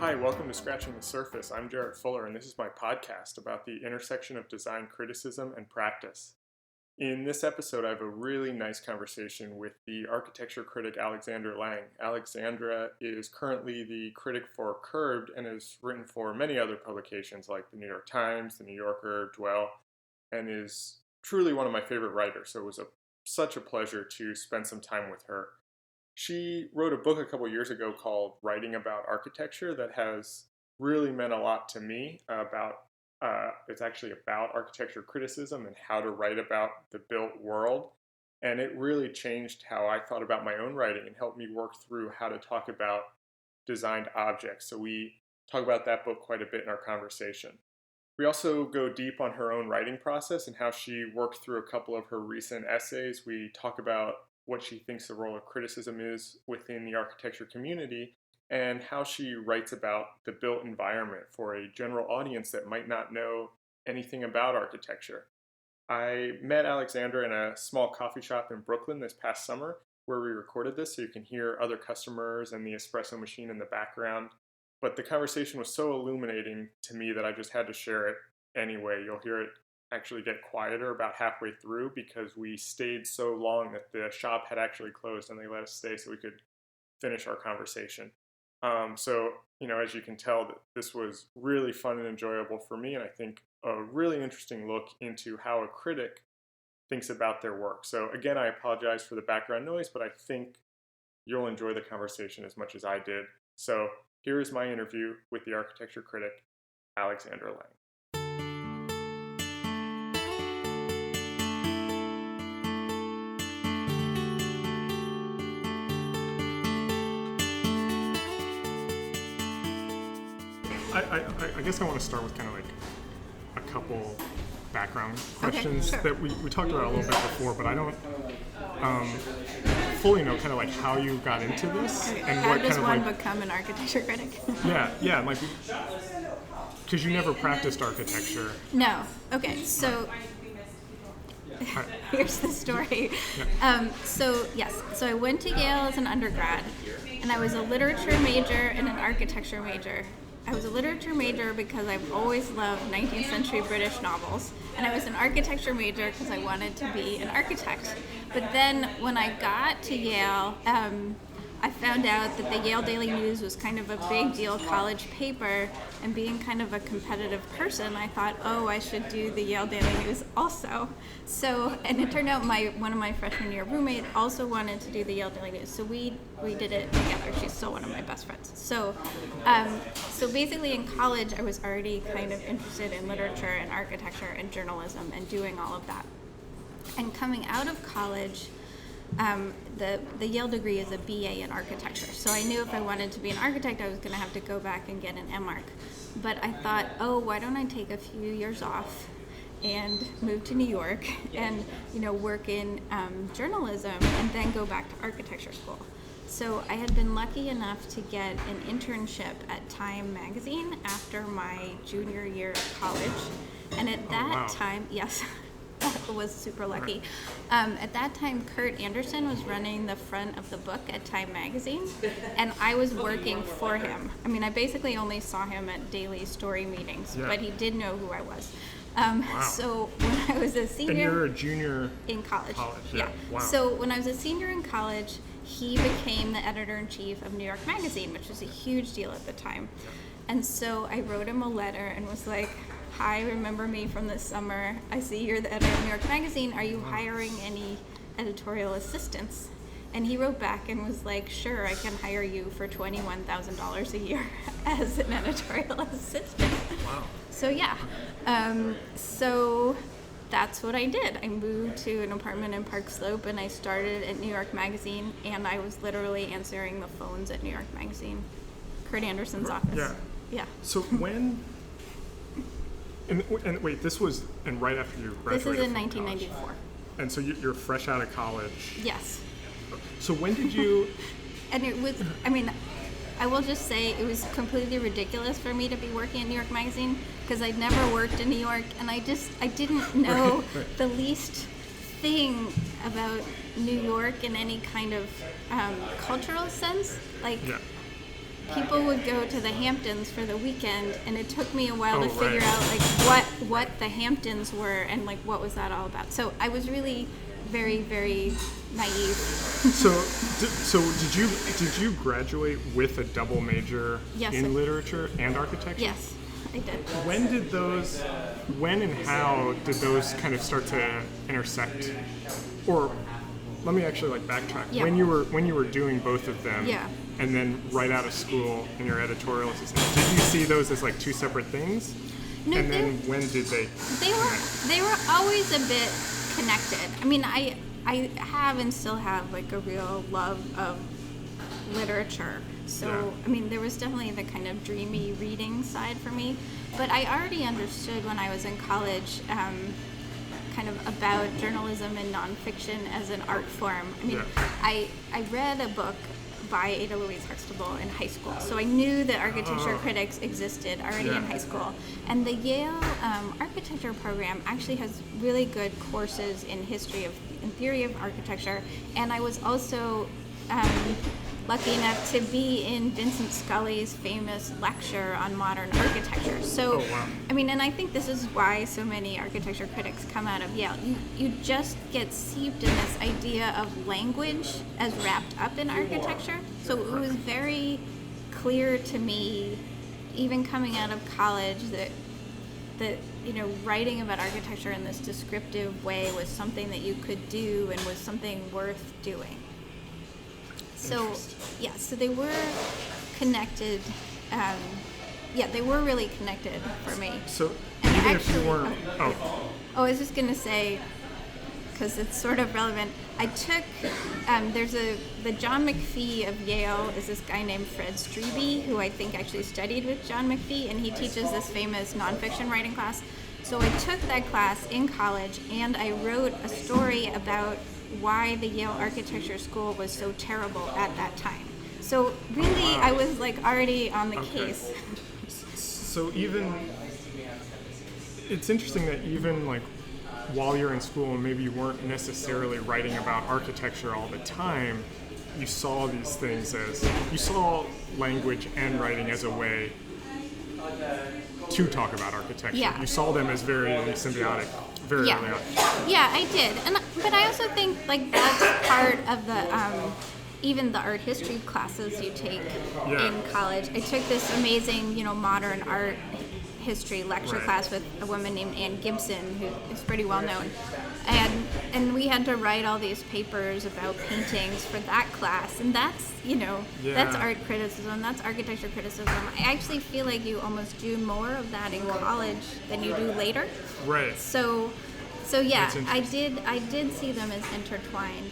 Hi, welcome to Scratching the Surface. I'm Jarrett Fuller, and this is my podcast about the intersection of design criticism and practice. In this episode, I have a really nice conversation with the architecture critic Alexandra Lange. Alexandra is currently the critic for Curbed and has written for many other publications like the New York Times, the New Yorker, Dwell, and is truly one of my favorite writers. So it was such a pleasure to spend some time with her. She wrote a book a couple years ago called Writing About Architecture that has really meant a lot to me it's actually about architecture criticism and how to write about the built world. And it really changed how I thought about my own writing and helped me work through how to talk about designed objects. So we talk about that book quite a bit in our conversation. We also go deep on her own writing process and how she worked through a couple of her recent essays. We talk about what she thinks the role of criticism is within the architecture community, and how she writes about the built environment for a general audience that might not know anything about architecture. I met Alexandra in a small coffee shop in Brooklyn this past summer where we recorded this, so you can hear other customers and the espresso machine in the background. But the conversation was so illuminating to me that I just had to share it anyway. You'll hear it actually get quieter about halfway through because we stayed so long that the shop had actually closed and they let us stay so we could finish our conversation. As you can tell, this was really fun and enjoyable for me, and I think a really interesting look into how a critic thinks about their work. So again, I apologize for the background noise, but I think you'll enjoy the conversation as much as I did. So here is my interview with the architecture critic, Alexandra Lange. I guess I want to start with kind of like a couple background questions that we talked about a little bit before, but I don't fully know kind of like how you got into this. Okay. And how what does kind of one like, become an architecture critic? yeah, like because you never practiced architecture. No. Okay, so here's the story. Yeah. So I went to Yale as an undergrad, and I was a literature major and an architecture major. I was a literature major because I've always loved 19th century British novels, and I was an architecture major because I wanted to be an architect. But then when I got to Yale, I found out that the Yale Daily News was kind of a big deal college paper, and being kind of a competitive person, I thought, I should do the Yale Daily News also. And it turned out one of my freshman year roommates also wanted to do the Yale Daily News, so we did it together. She's still one of my best friends. So basically in college, I was already kind of interested in literature and architecture and journalism and doing all of that. And coming out of college, the Yale degree is a BA in architecture. So I knew if I wanted to be an architect, I was going to have to go back and get an MArch. But I thought, why don't I take a few years off and move to New York and work in journalism and then go back to architecture school. So I had been lucky enough to get an internship at Time magazine after my junior year of college. And at that time, yes, I was super lucky. At that time, Kurt Anderson was running the front of the book at Time magazine, and I was working for him. I mean, I basically only saw him at daily story meetings, but he did know who I was. So when I was a senior... And you're a junior... In college. Yeah. Wow. So when I was a senior in college, he became the editor-in-chief of New York Magazine, which was a huge deal at the time. And so I wrote him a letter and was like, "Hi, remember me from this summer? I see you're the editor of New York Magazine. Are you hiring any editorial assistants?" And he wrote back and was like, "Sure, I can hire you for $21,000 a year as an editorial assistant." Wow. So so that's what I did. I moved to an apartment in Park Slope, and I started at New York Magazine, and I was literally answering the phones at New York Magazine, Kurt Anderson's office. Yeah. So when... And wait, this was right after you graduated. This is in from 1994. College. And so you're fresh out of college. Yes. So when did you... And it was, I will just say it was completely ridiculous for me to be working at New York Magazine because I'd never worked in New York, and I didn't know the least thing about New York in any kind of cultural sense. people would go to the Hamptons for the weekend, and it took me a while to figure right. out like what the Hamptons were and like what was that all about. So I was really very, very naive. So did you graduate with a double major Yes, in literature and architecture? Yes, I did. When and how did those kind of start to intersect? Or let me actually like backtrack. Yeah. When you were doing both of them, Yeah. and then right out of school in your editorial assistant, did you see those as like two separate things? No, And then when did they? They were always a bit connected. I mean, I have and still have like a real love of literature. So, Yeah. I mean, there was definitely the kind of dreamy reading side for me. But I already understood when I was in college kind of about journalism and nonfiction as an art form. I mean, Yeah. I read a book by Ada Louise Huxtable in high school, so I knew that architecture critics existed already in high school. And the Yale architecture program actually has really good courses in theory of architecture, and I was also lucky enough to be in Vincent Scully's famous lecture on modern architecture. So, Oh, wow. I mean, and I think this is why so many architecture critics come out of Yale. You just get seeped in this idea of language as wrapped up in architecture. So it was very clear to me, even coming out of college, that writing about architecture in this descriptive way was something that you could do and was something worth doing. So, yeah, so they were connected. They were really connected for me. So And even actually, if you weren't, I was just going to say, because it's sort of relevant, I took, the John McPhee of Yale is this guy named Fred Strebe, who I think actually studied with John McPhee, and he teaches this famous nonfiction writing class. So I took that class in college, and I wrote a story about why the Yale Architecture School was so terrible at that time. So really, I was like already on the case. So even, it's interesting that even like while you're in school and maybe you weren't necessarily writing about architecture all the time, you saw these things you saw language and writing as a way to talk about architecture. Yeah. You saw them as very symbiotic, very early on. Yeah, I did, but I also think like that's part of the even the art history classes you take in college. I took this amazing, modern art history lecture class with a woman named Ann Gibson, who is pretty well known, and we had to write all these papers about paintings for that class, and that's that's art criticism, that's architecture criticism. I actually feel like you almost do more of that in college than you do later. Right. So yeah, I did see them as intertwined.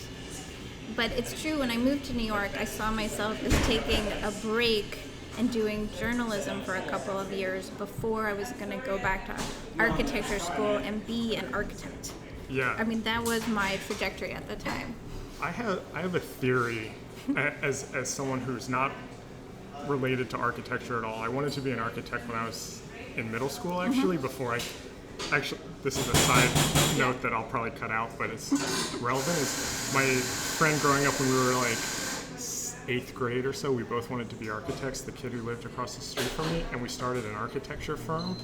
But it's true, when I moved to New York, I saw myself as taking a break and doing journalism for a couple of years before I was going to go back to architecture school and be an architect. Yeah. I mean, that was my trajectory at the time. I have a theory as someone who's not related to architecture at all. I wanted to be an architect when I was in middle school, actually, before I... Actually, this is a side note that I'll probably cut out, but it's relevant. Is my friend growing up when we were like 8th grade or so, we both wanted to be architects, the kid who lived across the street from me, and we started an architecture firm.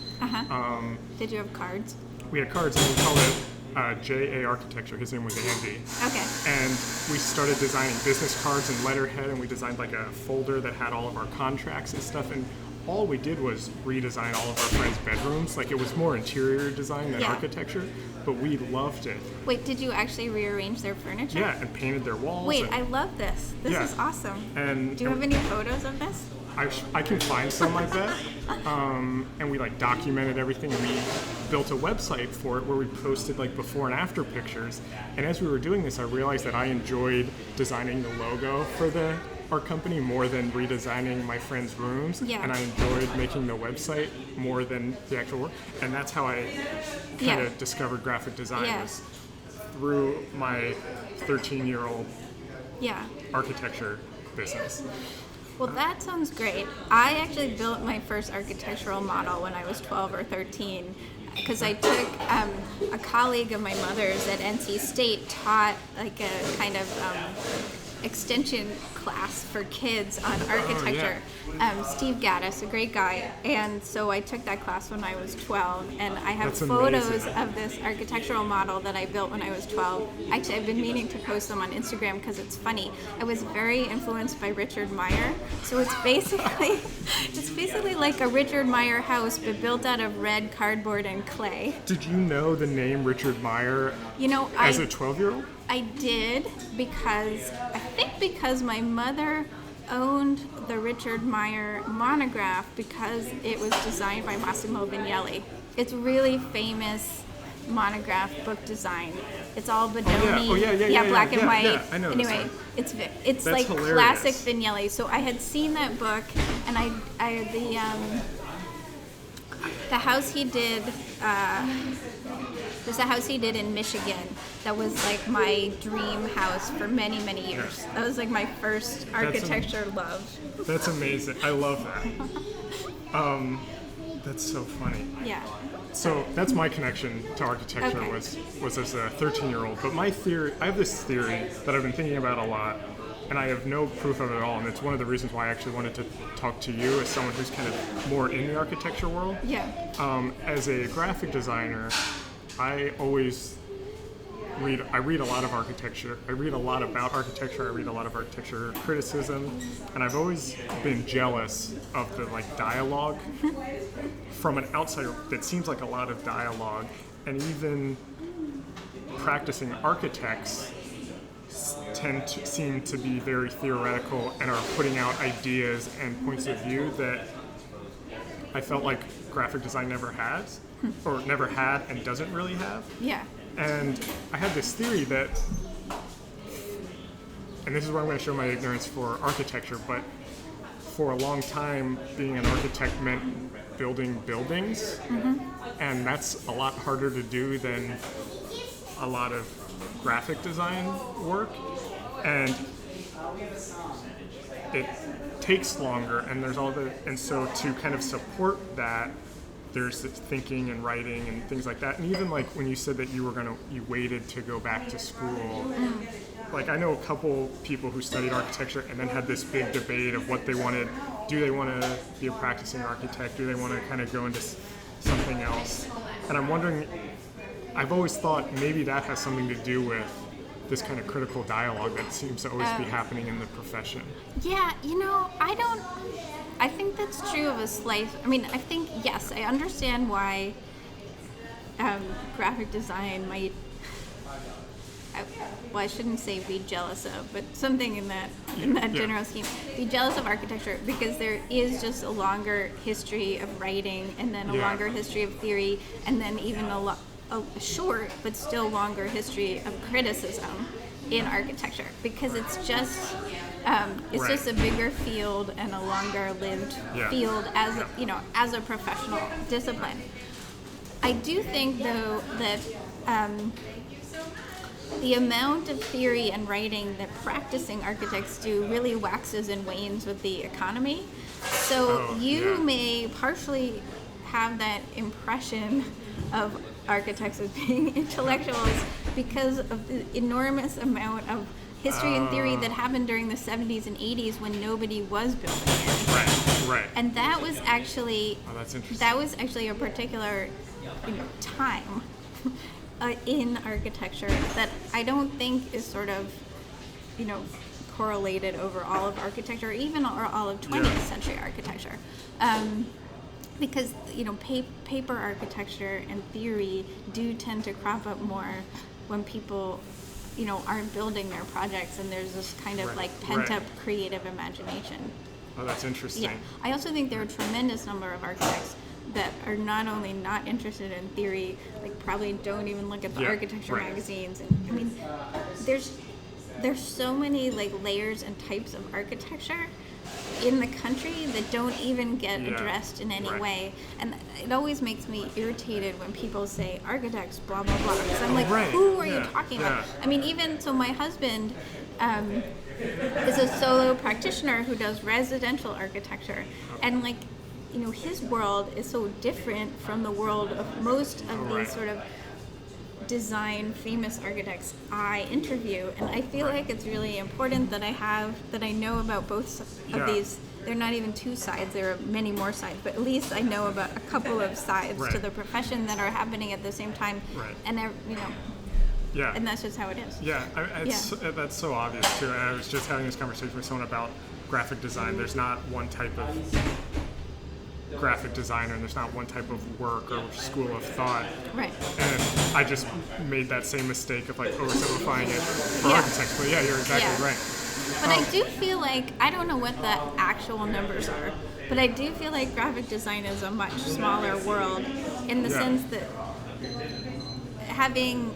Did you have cards? We had cards, and we called it JA Architecture. His name was Andy. Okay. And we started designing business cards and letterhead, and we designed like a folder that had all of our contracts and stuff, and all we did was redesign all of our friends' bedrooms. Like, it was more interior design than architecture, but we loved it. Wait, did you actually rearrange their furniture? Yeah, and painted their walls. Wait, I love this. This is awesome. Do you have any photos of this? I can find some, I bet. And we like documented everything, and we built a website for it where we posted like before and after pictures. And as we were doing this, I realized that I enjoyed designing the logo for our company more than redesigning my friends' rooms. Yeah. And I enjoyed making the website more than the actual work. And that's how I kind of discovered graphic design, was through my 13-year-old architecture business. Well, that sounds great. I actually built my first architectural model when I was 12 or 13, because I took a colleague of my mother's at NC State taught like a kind of extension class for kids on architecture. Steve Gaddis, a great guy, and so I took that class when I was 12, and I have photos of this architectural model that I built when I was 12. Actually, I've been meaning to post them on Instagram because it's funny. I was very influenced by Richard Meyer, so it's basically like a Richard Meyer house but built out of red cardboard and clay. Did you know the name Richard Meyer as a 12-year-old? I did because my mother owned the Richard Meyer monograph because it was designed by Massimo Vignelli. It's really famous monograph book design. It's all Bodoni, black and white. Yeah, I know. Anyway, it's like hilarious. Classic Vignelli. So I had seen that book, and the house he did. There's a house he did in Michigan that was like my dream house for many, many years. That was like my first architecture love. That's amazing. I love that. That's so funny. Yeah. So that's my connection to architecture was as a 13-year-old. But I have this theory that I've been thinking about a lot, and I have no proof of it at all. And it's one of the reasons why I actually wanted to talk to you as someone who's kind of more in the architecture world. Yeah. As a graphic designer, I read a lot of architecture. I read a lot about architecture. I read a lot of architecture criticism, and I've always been jealous of the dialogue from an outsider. That seems like a lot of dialogue, and even practicing architects seem to be very theoretical and are putting out ideas and points of view that I felt like graphic design never has, or never had and doesn't really have. Yeah. And I had this theory that, and this is where I'm going to show my ignorance for architecture, but for a long time, being an architect meant building buildings, and that's a lot harder to do than a lot of graphic design work, and it takes longer, and there's and so to kind of support that, there's thinking and writing and things like that. And even like when you said that you waited to go back to school, like I know a couple people who studied architecture and then had this big debate of what they wanted. Do they want to be a practicing architect? Do they want to kind of go into something else? And I'm wondering, I've always thought maybe that has something to do with this kind of critical dialogue that seems to always be happening in the profession. Yeah, I think that's true of a slice. I mean, I think, yes, I understand why graphic design might, I shouldn't say be jealous of, but something in that general scheme, be jealous of architecture, because there is just a longer history of writing, and then a longer history of theory, and then even a short but still longer history of criticism in architecture, because it's just just a bigger field and a longer lived field as a professional discipline. I do think though that the amount of theory and writing that practicing architects do really waxes and wanes with the economy. So you may partially have that impression of architects as being intellectuals because of the enormous amount of history and theory that happened during the 70s and 80s when nobody was building it. Right. And that was actually that's interesting. That was actually a particular time in architecture that I don't think is sort of correlated over all of architecture, or even all of 20th century architecture. Because paper architecture and theory do tend to crop up more when people aren't building their projects, and there's this kind of pent up creative imagination. Oh, that's interesting. Yeah, I also think there are a tremendous number of architects that are not only not interested in theory, probably don't even look at the architecture magazines. And I mean, there's so many layers and types of architecture in the country that don't even get addressed in any way, and it always makes me irritated when people say architects blah blah blah, because I'm like, who are you talking about? I mean, even so, my husband is a solo practitioner who does residential architecture, and his world is so different from the world of most of these sort of design famous architects I interview, and I feel like it's really important that I know about both of these. They're not even two sides, there are many more sides, but at least I know about a couple of sides to the profession that are happening at the same time. And and that's just how it is. That's so obvious too. And I was just having this conversation with someone about graphic design. There's not one type of graphic designer, and there's not one type of work or school of thought. And I just made that same mistake of like oversimplifying it for architects. But you're exactly right. But I do feel like, I don't know what the actual numbers are, but I do feel like graphic design is a much smaller world in the sense that having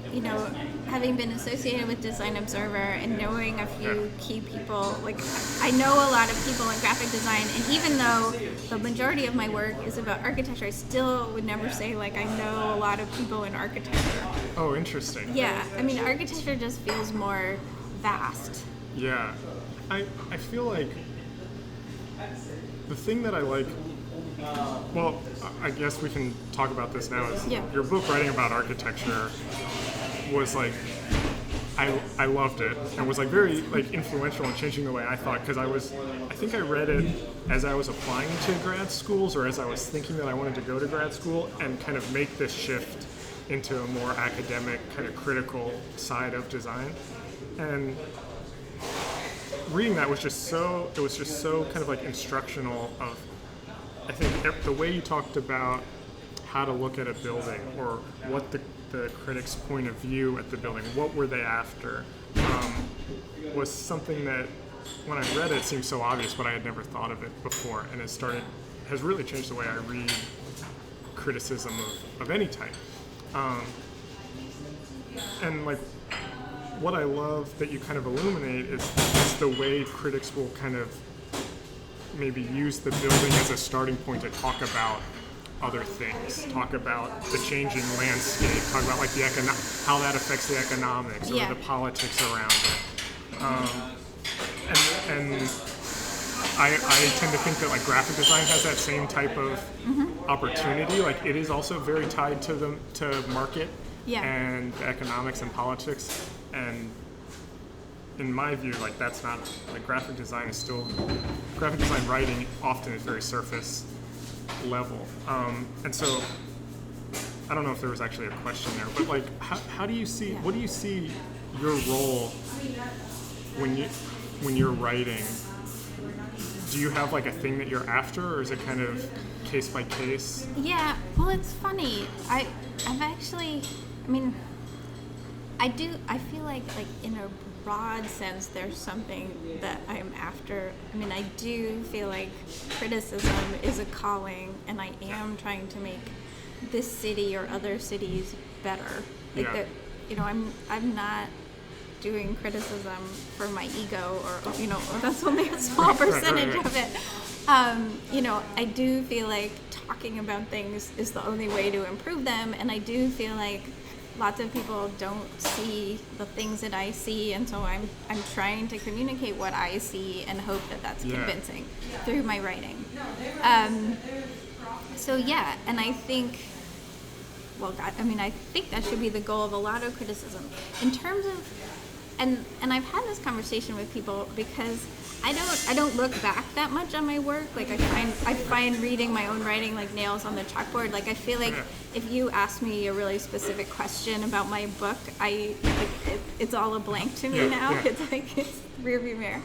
been associated with Design Observer and knowing a few key people, like I know a lot of people in graphic design, and even though the majority of my work is about architecture, I still would never say like I know a lot of people in architecture. Oh, interesting. Yeah, I mean architecture just feels more vast. Yeah, I feel like the thing that I like, well, I guess we can talk about this now, is your book writing about architecture was like, I loved it, and was like very like influential in changing the way I thought, because I think I read it as I was applying to grad schools, or as I was thinking that I wanted to go to grad school, and kind of make this shift into a more academic, kind of critical side of design. And reading that was just so kind of like instructional of, I think the way you talked about how to look at a building, or what the critic's point of view at the building, what were they after, was something that when I read it seemed so obvious, but I had never thought of it before, and has really changed the way I read criticism of any type. And like, what I love that you kind of illuminate is the way critics will kind of maybe use the building as a starting point to talk about other things, talk about the changing landscape, talk about like how that affects the economics or the politics around it. And I tend to think that like graphic design has that same type of opportunity. Like it is also very tied to market and economics and politics. And in my view, like that's not, like graphic design writing often is very surface level. And so I don't know if there was actually a question there, but like what do you see your role when you're writing? Do you have like a thing that you're after, or is it kind of case by case? Yeah, well, it's funny. I feel like in a broad sense, there's something that I'm after. I mean, I do feel like criticism is a calling, and I am trying to make this city or other cities better. I'm not doing criticism for my ego, or that's only a small percentage of it. I do feel like talking about things is the only way to improve them, and I do feel like lots of people don't see the things that I see, and so I'm trying to communicate what I see and hope that that's convincing through my writing. And I think, I think that should be the goal of a lot of criticism. In terms of, and I've had this conversation with people because I don't look back that much on my work. Like I find reading my own writing like nails on the chalkboard. Like I feel like if you ask me a really specific question about my book, it's all a blank to me now. Yeah. It's rearview mirror.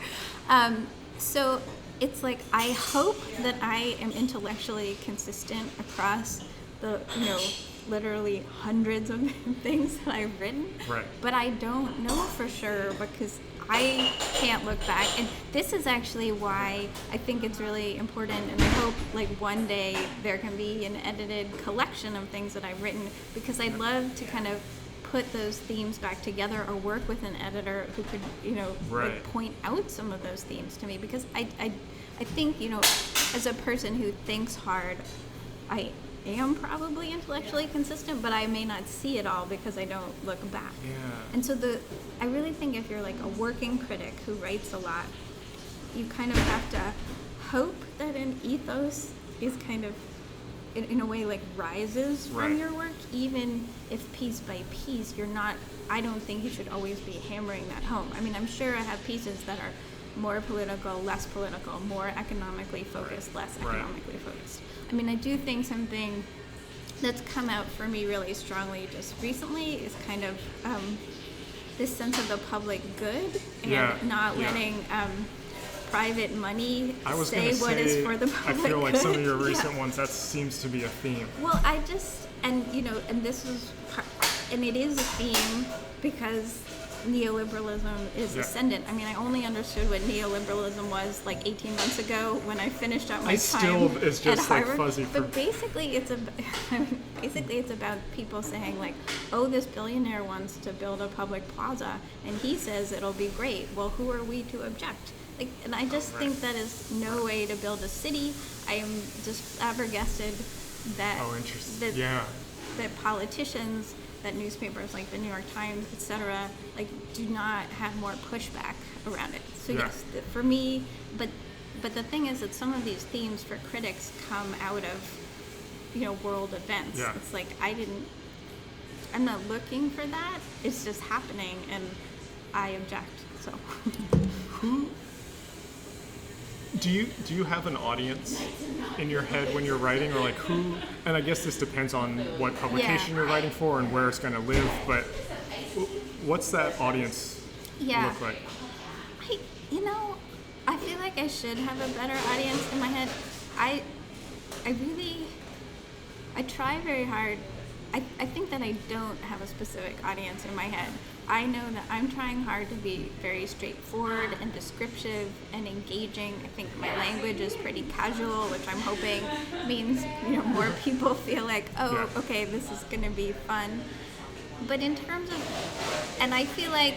So it's like I hope that I am intellectually consistent across the literally hundreds of things that I've written. Right. But I don't know for sure because I can't look back, and this is actually why I think it's really important, and I hope like one day there can be an edited collection of things that I've written, because I'd love to kind of put those themes back together, or work with an editor who could like point out some of those themes to me, because I think as a person who thinks hard, I am probably intellectually consistent, but I may not see it all because I don't look back. Yeah. And so I really think if you're like a working critic who writes a lot, you kind of have to hope that an ethos is kind of in a way, like, rises from Right. your work, even if piece by piece you're not. I don't think you should always be hammering that home. I mean, I'm sure I have pieces that are more political, less political, more economically focused, less Right. economically focused. I mean, I do think something that's come out for me really strongly just recently is kind of this sense of the public good and Yeah, not yeah. letting private money I was say going to what say, is for the I public feel like good. some of your Yeah. recent ones, that seems to be a theme. Well, and this is, and it is a theme because neoliberalism is Yeah. ascendant. I mean, I only understood what neoliberalism was like 18 months ago when I finished up my I time still, it's at just like Harvard. fuzzy for But basically, it's about people saying like, oh, this billionaire wants to build a public plaza, and he says it'll be great. Well, who are we to object? Like, and I just think that is no way to build a city. I am just flabbergasted that Oh, interesting. that, Yeah. that politicians, that newspapers like the New York Times, etc., like do not have more pushback around it. So Yeah. yes, for me, but the thing is that some of these themes for critics come out of world events. Yeah. It's like I'm not looking for that. It's just happening, and I object. So. Who do you have an audience in your head when you're writing, or like who? And I guess this depends on what publication Yeah. you're writing for and where it's going to live. But what's that audience Yeah. look like? I feel like I should have a better audience in my head. I try very hard. I think that I don't have a specific audience in my head. I know that I'm trying hard to be very straightforward and descriptive and engaging. I think my language is pretty casual, which I'm hoping means more people feel like, oh, Yeah. okay, this is going to be fun. But in terms of, and I feel like,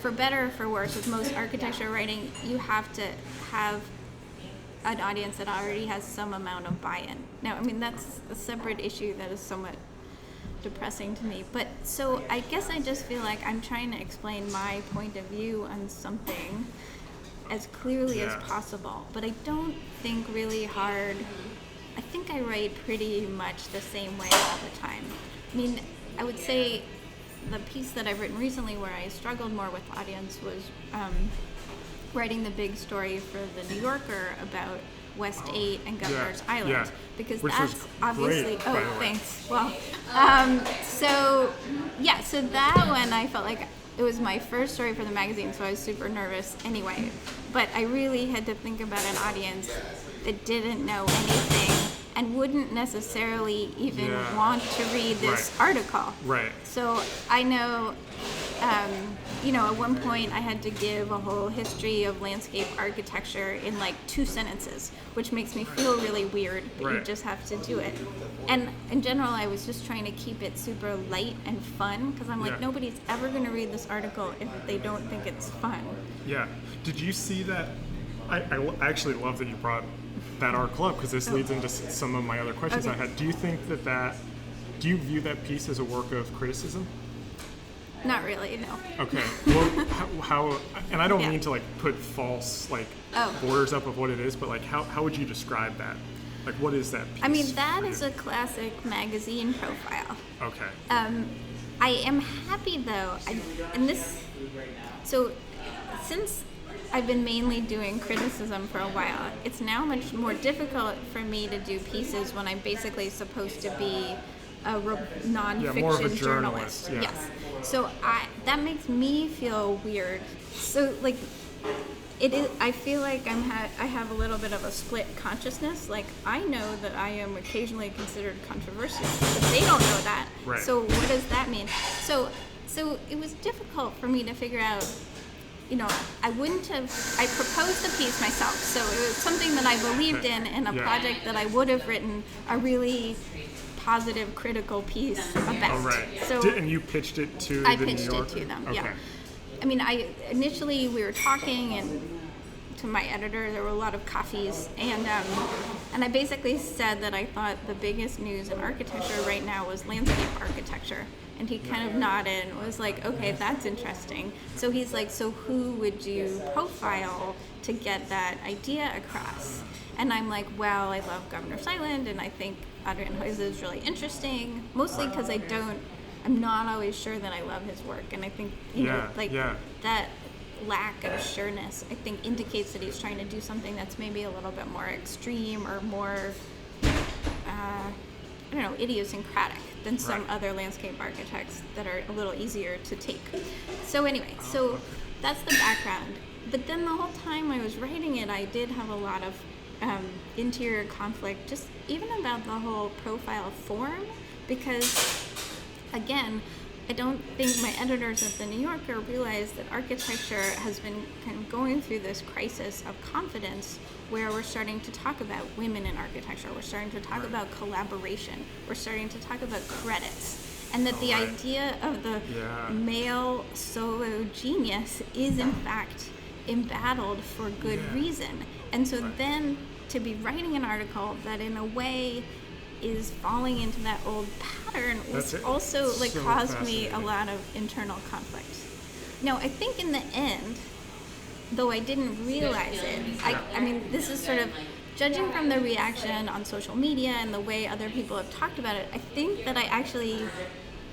for better or for worse, with most architecture writing, you have to have an audience that already has some amount of buy-in. Now, I mean, that's a separate issue that is somewhat depressing to me. But so I guess I just feel like I'm trying to explain my point of view on something as clearly as Yeah. possible. But I don't think really hard. I think I write pretty much the same way all the time. I mean, I would say the piece that I've written recently where I struggled more with the audience was writing the big story for the New Yorker about West 8 and Governor's Yeah, Island. yeah. Because Which was that's obviously, great, by the way. thanks. Well, so that one I felt like it was my first story for the magazine, so I was super nervous anyway. But I really had to think about an audience that didn't know anything and wouldn't necessarily even Yeah. want to read this article. Right. So I know, at one point I had to give a whole history of landscape architecture in like 2 sentences, which makes me feel really weird, but you Right. just have to do it. And in general, I was just trying to keep it super light and fun, because I'm like, Yeah. nobody's ever going to read this article if they don't think it's fun. Yeah. Did you see that? I actually love that you brought that article up, because this leads into some of my other questions Okay. I had. Do you think do you view that piece as a work of criticism? Not really, no. Okay. Well, how and I don't Yeah. mean to like put false like Oh. borders up of what it is, but like how would you describe that? Like, what is that piece? I mean, that for is you? a classic magazine profile. Okay. I am happy though, so since I've been mainly doing criticism for a while, it's now much more difficult for me to do pieces when I'm basically supposed to be a nonfiction more of a journalist. journalist, yeah. Yes. So that makes me feel weird. So like, it is. I feel like I have a little bit of a split consciousness. Like, I know that I am occasionally considered controversial, but they don't know that. Right. So what does that mean? So it was difficult for me to figure out. I proposed the piece myself, so it was something that I believed in a Yeah. project that I would have written a really positive, critical piece about. All right. So And you pitched it to I the pitched New it Yorker? to them. Okay. Yeah. I mean, initially we were talking, and to my editor, there were a lot of coffees, and I basically said that I thought the biggest news in architecture right now was landscape architecture. And he kind of nodded and was like, okay, that's interesting. So he's like, so who would you profile to get that idea across? And I'm like, well, I love Governor's Island, and I think Adrian Heuze is really interesting, mostly because I'm not always sure that I love his work. And I think, that lack of sureness, I think, indicates that he's trying to do something that's maybe a little bit more extreme or more, idiosyncratic than some other landscape architects that are a little easier to take. So anyway, that's the background. But then the whole time I was writing it, I did have a lot of interior conflict, just even about the whole profile form, because, again, I don't think my editors at The New Yorker realize that architecture has been kind of going through this crisis of confidence where we're starting to talk about women in architecture, we're starting to talk about collaboration, we're starting to talk about credits, and that the idea of the male solo genius is in fact embattled for good reason. And so then to be writing an article that in a way is falling into that old pattern was also caused me a lot of internal conflict. Now, I think in the end, though I didn't realize it, I mean, this is sort of judging from the reaction on social media and the way other people have talked about it, I think that I actually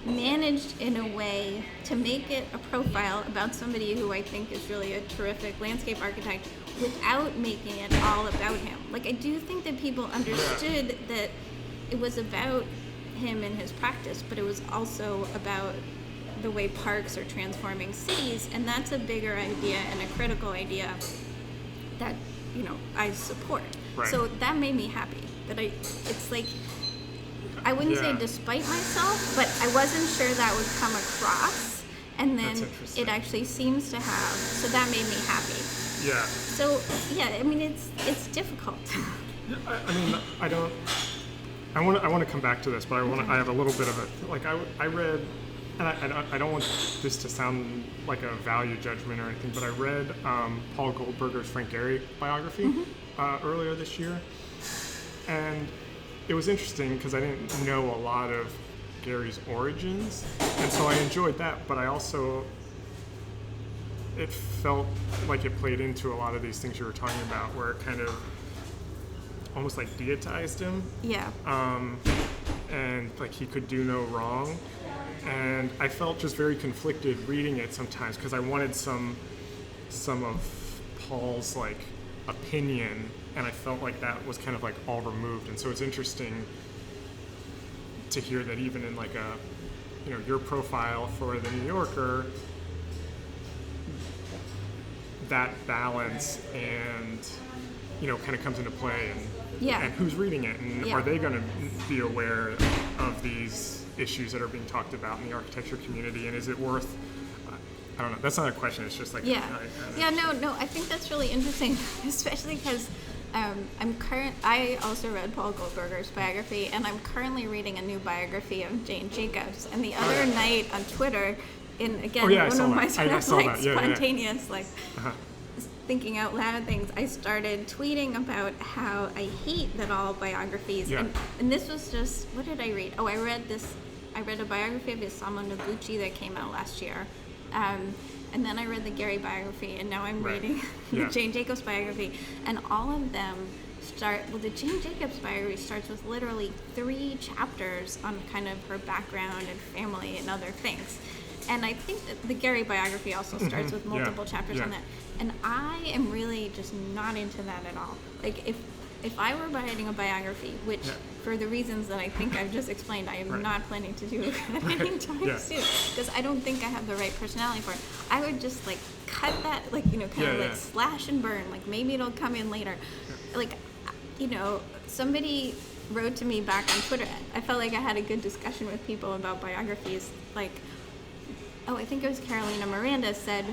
managed in a way to make it a profile about somebody who I think is really a terrific landscape architect without making it all about him. Like, I do think that people understood that it was about him and his practice, but it was also about the way parks are transforming cities, and that's a bigger idea and a critical idea that, I support. Right. So that made me happy. That it's like, I wouldn't say despite myself, but I wasn't sure that would come across, and then it actually seems to have, so that made me happy. Yeah. So, I mean, it's difficult. I want to come back to this, but I have a little bit of I read, and I don't want this to sound like a value judgment or anything, but I read Paul Goldberger's Frank Gehry biography earlier this year, and it was interesting because I didn't know a lot of Gehry's origins, and so I enjoyed that, but I also, it felt like it played into a lot of these things you were talking about, where it kind of almost like deitized him. Yeah. And like he could do no wrong. And I felt just very conflicted reading it sometimes because I wanted some of Paul's like opinion, and I felt like that was kind of like all removed. And so it's interesting to hear that even in like your profile for The New Yorker, that balance and kind of comes into play, and who's reading it, and are they going to be aware of these issues that are being talked about in the architecture community, and is it worth, I don't know, that's not a question, it's just like... No, I think that's really interesting, especially because I also read Paul Goldberger's biography, and I'm currently reading a new biography of Jane Jacobs, and the other night on Twitter, one of my sort of spontaneous thinking out loud things, I started tweeting about how I hate that all biographies, and this was just, what did I read? Oh, I read a biography of Isamu Noguchi that came out last year, and then I read the Gehry biography, and now I'm reading the Jane Jacobs biography, and all of them the Jane Jacobs biography starts with literally 3 chapters on kind of her background and family and other things. And I think that the Gehry biography also starts with multiple chapters on that. And I am really just not into that at all. Like, if I were writing a biography, which for the reasons that I think I've just explained, I am not planning to do anytime soon, because I don't think I have the right personality for it, I would just like cut that, slash and burn, like maybe it'll come in later. Like, somebody wrote to me back on Twitter. I felt like I had a good discussion with people about biographies. Like, I think it was Carolina Miranda said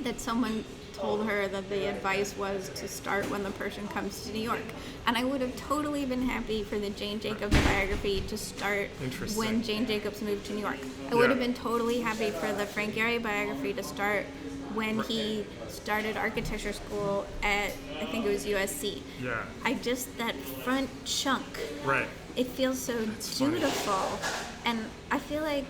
that someone told her that the advice was to start when the person comes to New York. And I would have totally been happy for the Jane Jacobs biography to start when Jane Jacobs moved to New York. I would have been totally happy for the Frank Gehry biography to start when he started architecture school at, I think it was USC. Yeah. That front chunk. Right. It feels so beautiful. And I feel like,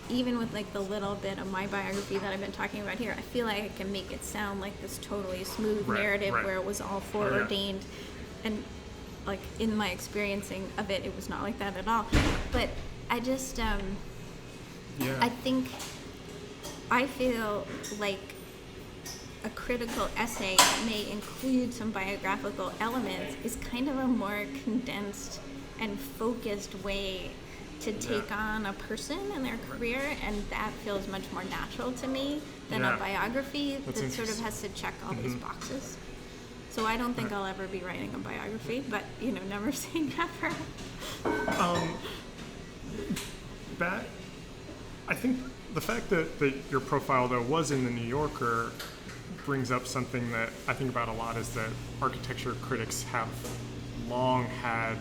even with like the little bit of my biography that I've been talking about here, I feel like I can make it sound like this totally smooth narrative where it was all foreordained. And like in my experiencing of it, it was not like that at all. But I just, I think, I feel like a critical essay that may include some biographical elements is kind of a more condensed and focused way to take on a person and their career, and that feels much more natural to me than a biography that sort of has to check all these boxes. So I don't think I'll ever be writing a biography, but never say never. I think the fact that your profile though was in the New Yorker brings up something that I think about a lot, is that architecture critics have long had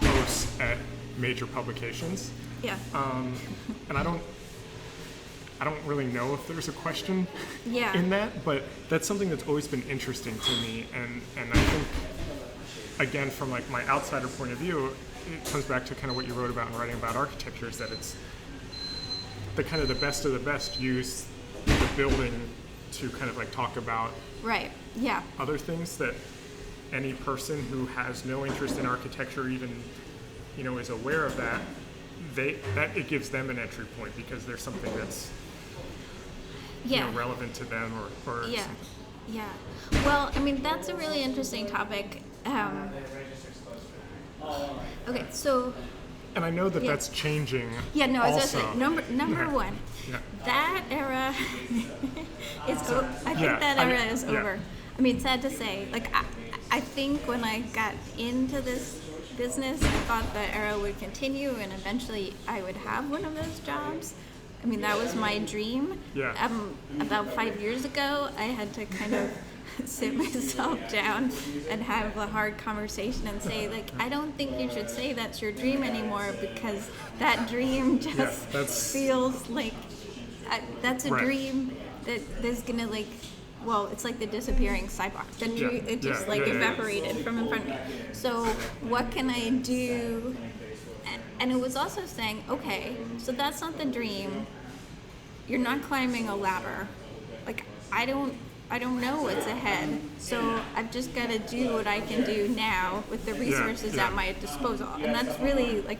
posts at major publications. Yeah. And I don't really know if there's a question yeah. in that, but that's something that's always been interesting to me. And I think, again, from like my outsider point of view, it comes back to kind of what you wrote about in writing about architecture, is that it's the kind of the best of the best use the building to kind of like talk about other things that any person who has no interest in architecture even is aware of that it gives them an entry point, because there's something that's relevant to them or Well, I mean, that's a really interesting topic. Okay, so. And I know that that's changing. Yeah, no, I was also. going to say, number one, that era is over. I think that era is over. I mean, sad to say. Like, I think when I got into this business, I thought the era would continue and eventually I would have one of those jobs. I mean, that was my dream. Yeah. About 5 years ago, I had to kind of sit myself down and have a hard conversation and say, like, I don't think you should say that's your dream anymore, because that dream just feels like that's a dream that is going to, like, well, it's like the disappearing sidewalk. It just evaporated from in front of me. So what can I do? And it was also saying, okay, so that's not the dream. You're not climbing a ladder. Like, I don't know what's ahead. So I've just got to do what I can do now with the resources at my disposal. And that's really, like,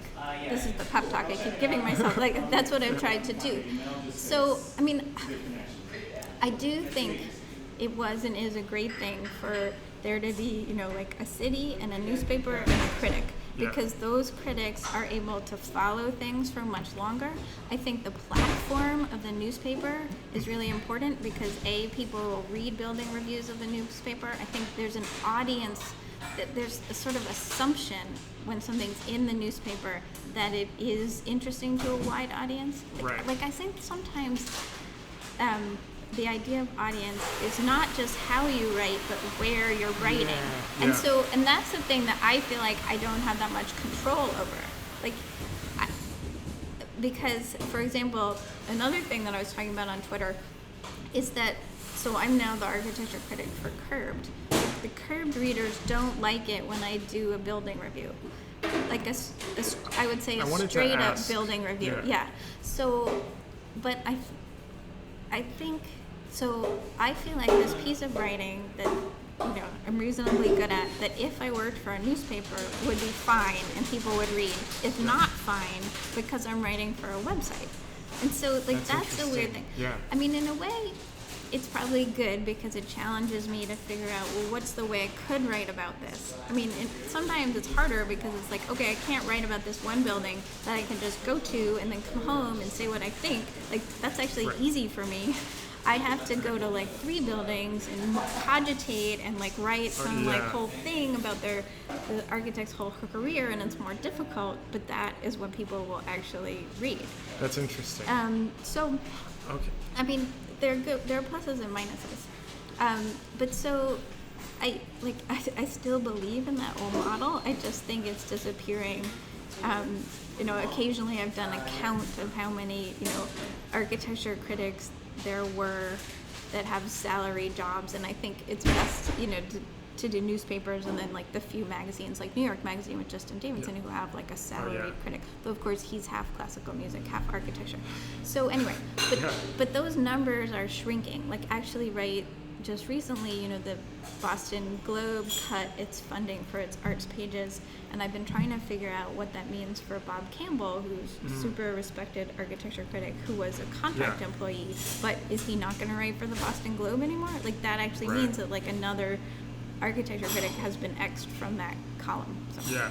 this is the pep talk I keep giving myself. Like, that's what I've tried to do. So, I mean, I do think it was and is a great thing for there to be, like a city and a newspaper and a critic, because those critics are able to follow things for much longer. I think the platform of the newspaper is really important because people will read building reviews of the newspaper. I think there's an audience, that there's a sort of assumption when something's in the newspaper that it is interesting to a wide audience. Like I think sometimes the idea of audience is not just how you write, but where you're writing. And that's the thing that I feel like I don't have that much control over. Like, because, for example, another thing that I was talking about on Twitter is that, so I'm now the architecture critic for Curbed. The Curbed readers don't like it when I do a building review. Like I would say a straight up building review. So, but I think, so I feel like this piece of writing that I'm reasonably good at, that if I worked for a newspaper would be fine and people would read, is not fine because I'm writing for a website. And so that's a weird thing. I mean, in a way, it's probably good because it challenges me to figure out, well, what's the way I could write about this? I mean, sometimes it's harder because it's like, okay, I can't write about this one building that I can just go to and then come home and say what I think. Like, that's actually easy for me. I have to go to like 3 buildings and cogitate and like write some like whole thing about the architect's whole career, and it's more difficult, but that is what people will actually read. That's interesting. So, okay. I mean, there are pluses and minuses. But so I still believe in that old model. I just think it's disappearing. Occasionally I've done a count of how many, architecture critics there were that have salary jobs, and I think it's best, to do newspapers, and then like the few magazines like New York Magazine with Justin Davidson who have like a salaried critic. Though of course he's half classical music, half architecture. So anyway, but those numbers are shrinking. Like actually, right, just recently, you know, the Boston Globe cut its funding for its arts pages, and I've been trying to figure out what that means for Bob Campbell, who's a super respected architecture critic who was a contract employee, but is he not going to write for the Boston Globe anymore? Like that actually means that like another architecture critic has been X'd from that column. So. Yeah,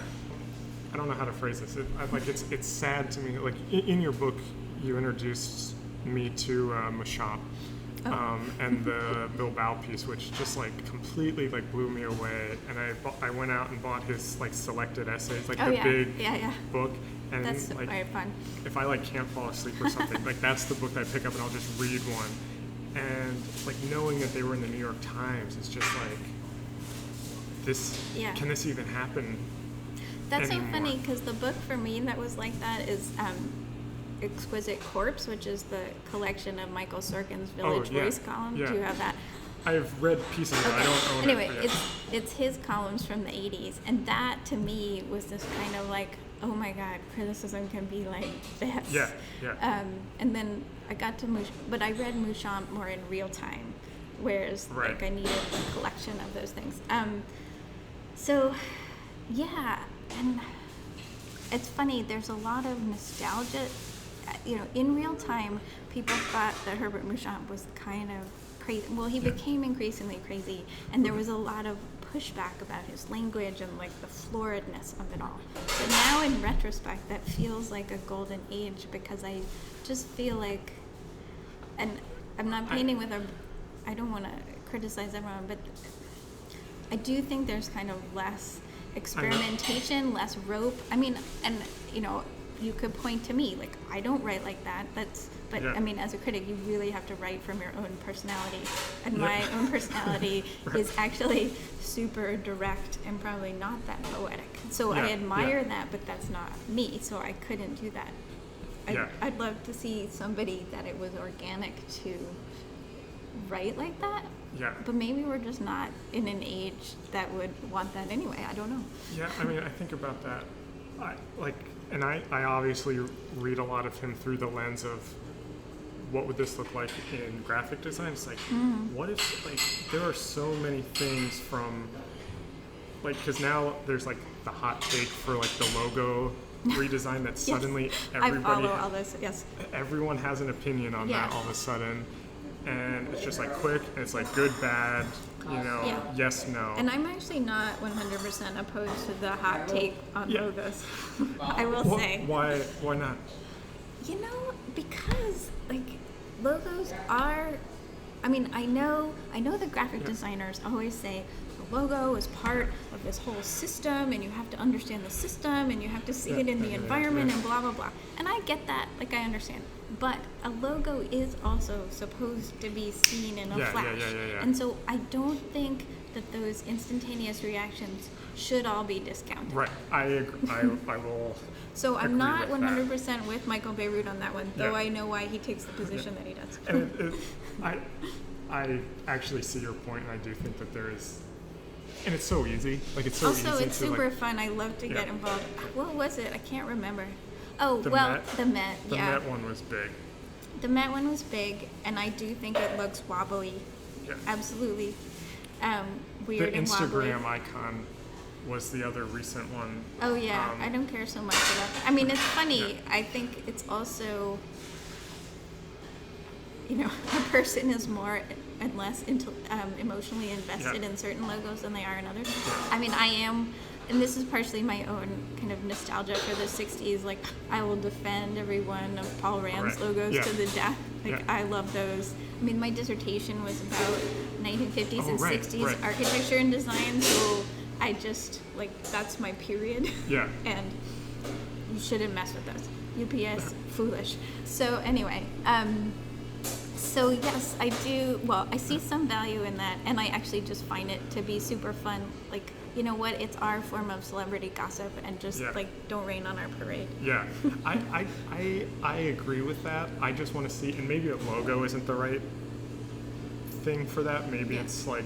I don't know how to phrase this. It's sad to me. Like in your book, you introduced me to Masham. And the Bilbao piece, which just like completely like blew me away, and I went out and bought his like selected essays, like big book, and that's like very fun. If I like can't fall asleep or something, like that's the book I pick up and I'll just read one, and like knowing that they were in the New York Times, it's just like this. Can this even happen? That's anymore? So funny because the book for me that was like that is. Exquisite Corpse, which is the collection of Michael Sorkin's Village Voice column. Yeah. Do you have that? I've read pieces of it. I don't own anyway, it. It's his columns from the 80s, and that to me was this kind of like, oh my God, criticism can be like this. Yeah. And then I got to but I read Mouchant more in real time, whereas like I needed a collection of those things. So, yeah, and it's funny. There's a lot of nostalgia. You know, in real time, people thought that Herbert Mouchant was kind of crazy. Well, he became increasingly crazy, and there was a lot of pushback about his language and like the floridness of it all. But now, in retrospect, that feels like a golden age because I just feel like, and I'm not painting with I don't want to criticize everyone, but I do think there's kind of less experimentation, less rope. I mean, and you know. You could point to me, like, I don't write like that. I mean, as a critic, you really have to write from your own personality. And my own personality is actually super direct and probably not that poetic. So I admire that, but that's not me. So I couldn't do that. I'd love to see somebody that it was organic to write like that. Yeah. But maybe we're just not in an age that would want that anyway. I don't know. Yeah, I mean, I think about that. I obviously read a lot of him through the lens of what would this look like in graphic design. It's like, what if, like, there are so many things from, like, because now there's, like, the hot take for, like, the logo redesign that suddenly everybody... I follow all this, yes. Everyone has an opinion on that all of a sudden. And it's just, like, quick, and it's, like, good, bad, you know, yes, no. And I'm actually not 100% opposed to the hot take on logos. I will say. Why not? You know, because like logos are. I mean, I know the graphic designers always say the logo is part of this whole system, and you have to understand the system, and you have to see it in the environment, and blah blah blah. And I get that. Like I understand. But a logo is also supposed to be seen in a flash. And so I don't think that those instantaneous reactions should all be discounted. Right. I agree. I will. So I'm not 100% with Michael Beirut on that one, though I know why he takes the position that he does. And I actually see your point, and I do think that there is. And it's so easy. Like it's so easy. Also, it's super fun. I love to get involved. What was it? I can't remember. Oh, the Met. The Met one was big. The Met one was big, and I do think it looks wobbly. Yeah. Absolutely. Weird the and wobbly. Instagram icon was the other recent one. Oh, yeah. I don't care so much about that. I mean, it's funny. Yeah. I think it's also, you know, a person is more and less emotionally invested in certain logos than they are in others. Yeah. I mean, I am... And this is partially my own kind of nostalgia for the 60s. Like, I will defend every one of Paul Rand's logos to the death. Like, I love those. I mean, my dissertation was about 1950s and 60s architecture and design, so I just, like, that's my period. Yeah. And you shouldn't mess with those. UPS, foolish. So, anyway, so yes, I do, well, I see some value in that, and I actually just find it to be super fun. Like, you know what, it's our form of celebrity gossip, and just like don't rain on our parade. Yeah, I agree with that. I just want to see, and maybe a logo isn't the right thing for that. Maybe it's like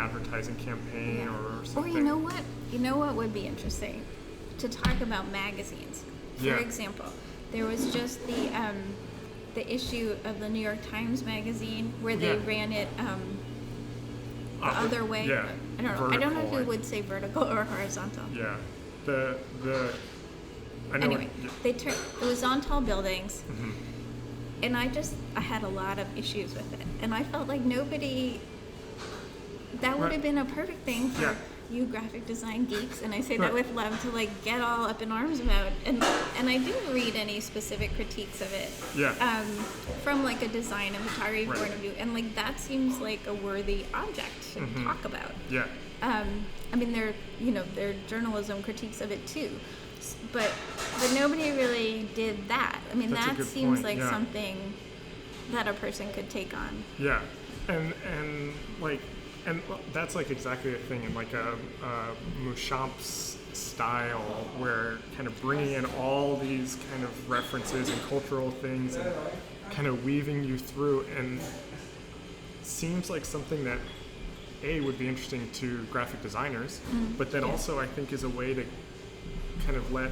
advertising campaign or something. Or you know what? You know what would be interesting? To talk about magazines. For example, there was just the issue of the New York Times magazine where they ran it the other way. Yeah. I don't know. Vertical, I don't know if you would say vertical or horizontal. Yeah. I know anyway, it was on tall buildings, mm-hmm. and I had a lot of issues with it, and I felt like that would have been a perfect thing for you graphic design geeks, and I say that with love, to like get all up in arms about, and I didn't read any specific critiques of it from like a design and photography point of view, and like that seems like a worthy object to talk about. I mean, there are journalism critiques of it too, but nobody really did that. I mean, that seems like something that a person could take on. Yeah, and that's like exactly the thing in like a Muschamp's style, where kind of bringing in all these kind of references and cultural things and kind of weaving you through, and seems like something that would be interesting to graphic designers, but then also I think is a way to kind of let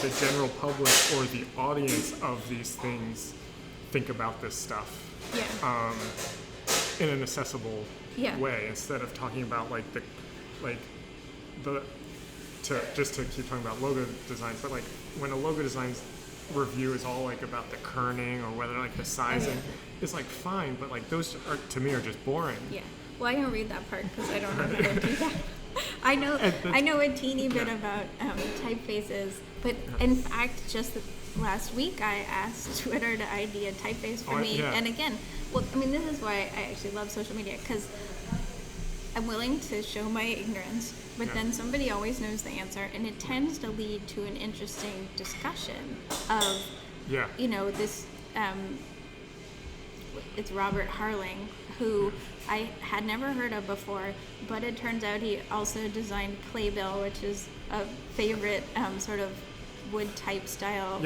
the general public or the audience of these things think about this stuff in an accessible way, instead of talking about just to keep talking about logo designs, but like when a logo design's review is all like about the kerning or whether like the sizing is like fine, but like those are, to me, are just boring. Yeah. Well, I don't read that part because I don't know how to do that. I know a teeny bit about typefaces, but in fact, just last week I asked Twitter to ID a typeface for me, and again, well, I mean, this is why I actually love social media, because I'm willing to show my ignorance, but then somebody always knows the answer, and it tends to lead to an interesting discussion of, this, it's Robert Harling, who I had never heard of before, but it turns out he also designed Playbill, which is a favorite sort of wood type style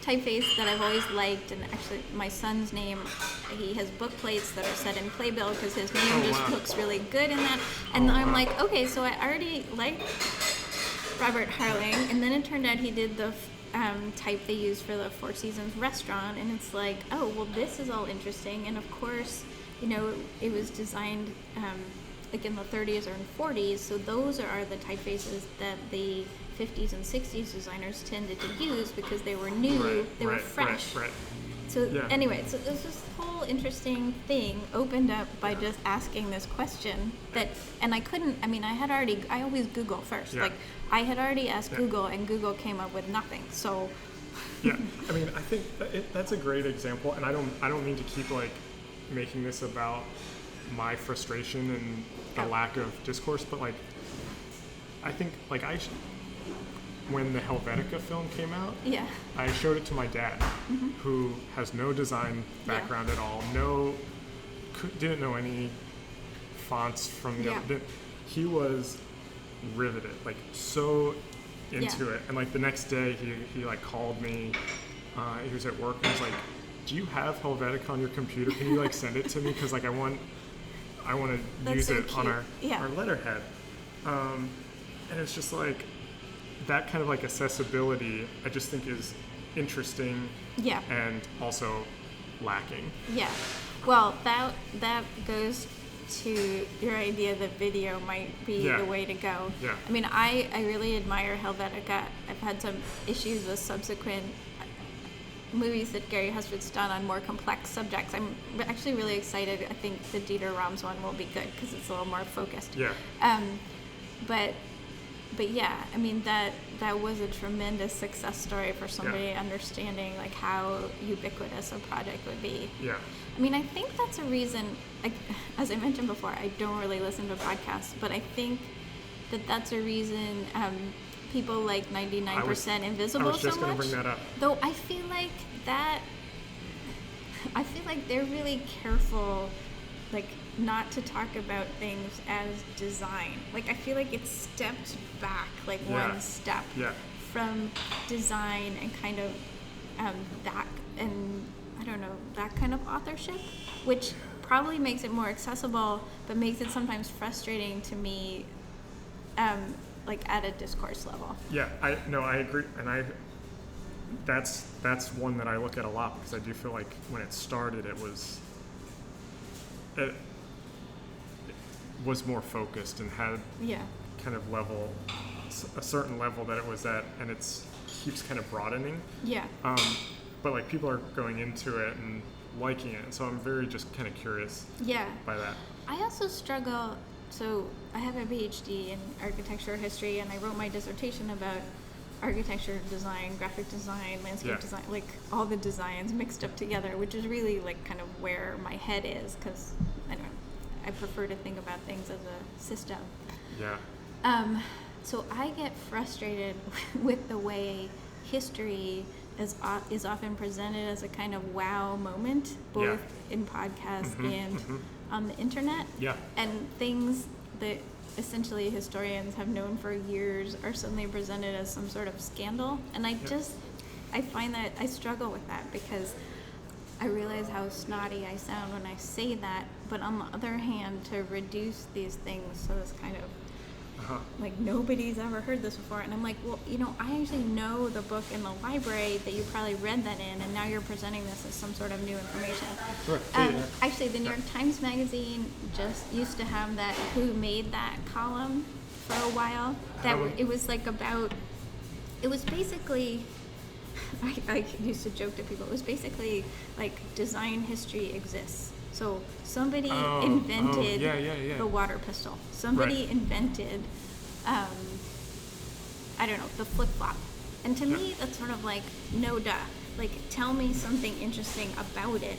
typeface that I've always liked. And actually my son's name, he has book plates that are set in Playbill because his name looks really good in that, and I'm like, okay, so I already like Robert Harling, and then it turned out he did the type they use for the Four Seasons restaurant, and it's like, oh well, this is all interesting. And of course, it was designed like in the 30s or in 40s, so those are the typefaces that the 50s and 60s designers tended to use because they were new, they were fresh. So anyway, so there's this whole interesting thing opened up by just asking this question and I always Google first. Like I had already asked Google, and Google came up with nothing. So I mean, I think that's a great example, and I don't mean to keep like making this about my frustration and the lack of discourse, but like I think like when the Helvetica film came out, I showed it to my dad, who has no design background at all, didn't know any fonts from the other. He was riveted, like so into it. And like the next day, he like called me. He was at work and was like, "Do you have Helvetica on your computer? Can you like send it to me? Because like I want to use it on our letterhead." And it's just like that kind of like accessibility, I just think is interesting. And also lacking. Well, that goes to your idea that video might be the way to go. I mean, I really admire Helvetica. I've had some issues with subsequent movies that Gary Husford's done on more complex subjects. I'm actually really excited. I think the Dieter Rams one will be good because it's a little more focused. But yeah, I mean, that was a tremendous success story for somebody understanding like how ubiquitous a project would be. I mean, I think that's a reason, like, as I mentioned before, I don't really listen to podcasts, but I think that's a reason people like 99% Invisible so much. I was just going to bring that up. Though I feel like they're really careful, like, not to talk about things as design. Like, I feel like it's stepped back, like one step from design and kind of that, and I don't know, that kind of authorship, which probably makes it more accessible, but makes it sometimes frustrating to me, like at a discourse level. Yeah, I agree, and that's one that I look at a lot, because I do feel like when it started, it was more focused and had kind of a certain level that it was at, and keeps kind of broadening. Yeah. But like people are going into it and liking it, so I'm very just kind of curious. Yeah. By that. I also struggle. So I have a PhD in architecture history, and I wrote my dissertation about architecture design, graphic design, landscape design, like all the designs mixed up together, which is really like kind of where my head is, because I prefer to think about things as a system. Yeah. So I get frustrated with the way history is often presented as a kind of wow moment, both in podcasts and on the internet. Yeah. And things that essentially historians have known for years are suddenly presented as some sort of scandal. And I find that I struggle with that, because I realize how snotty I sound when I say that, but on the other hand, to reduce these things so it's kind of like nobody's ever heard this before, and I'm like, well, I actually know the book in the library that you probably read that in, and now you're presenting this as some sort of new information. Sure. Actually, the New York Times Magazine just used to have that "Who Made That" column for a while. It was basically, I used to joke to people, it was basically like design history exists. So somebody invented the water pistol. Somebody invented, the flip-flop. And to me, that's sort of like, no duh. Like, tell me something interesting about it,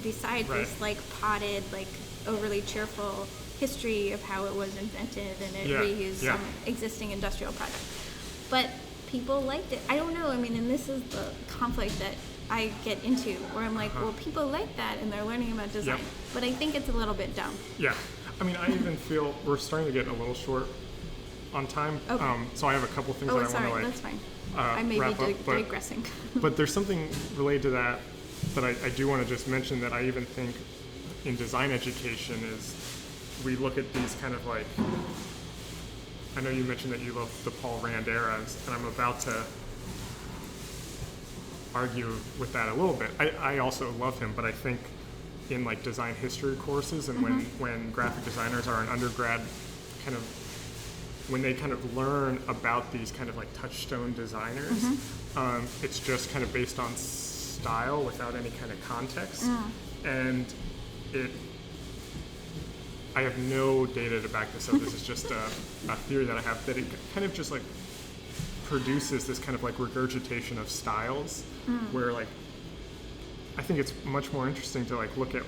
besides this, like, potted, like, overly cheerful history of how it was invented and it reused some existing industrial product. But people liked it. I don't know. I mean, and this is the conflict that I get into, where I'm like, well, people like that and they're learning about design, but I think it's a little bit dumb. Yeah. I mean, I even feel we're starting to get a little short on time. Okay. So I have a couple things that I want to like. That's fine. I may be digressing. But there's something related to that I do want to just mention, that I even think in design education is we look at these kind of like, I know you mentioned that you love the Paul Rand eras, and I'm about to argue with that a little bit. I also love him, but I think in like design history courses, and when graphic designers are an undergrad, kind of when they kind of learn about these kind of like touchstone designers, it's just kind of based on style without any kind of context. And I have no data to back this up. This is just a theory that I have, that it kind of just like produces this kind of like regurgitation of styles, where like I think it's much more interesting to like look at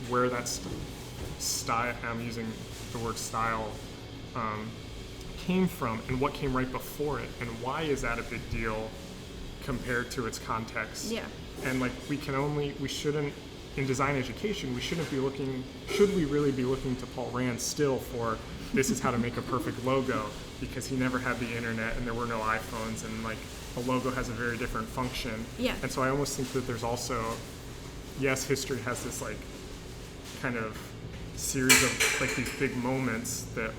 where that style, I'm using the word style, came from, and what came right before it, and why is that a big deal compared to its context. And like we shouldn't, in design education, should we really be looking to Paul Rand still for this is how to make a perfect logo, because he never had the internet and there were no iPhones, and like a logo has a very different function. And so I almost think that there's also, yes, history has this like kind of series of like these big moments that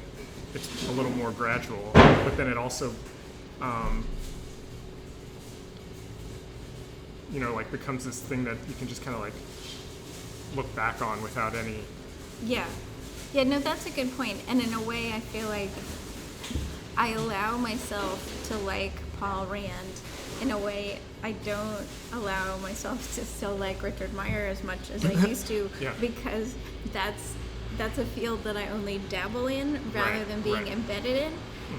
it's a little more gradual, but then it also like becomes this thing that you can just kind of like look back on without any. No, that's a good point. And in a way, I feel like I allow myself to like Paul Rand. In a way, I don't allow myself to still like Richard Meyer as much as I used to, because that's a field that I only dabble in rather than being embedded in.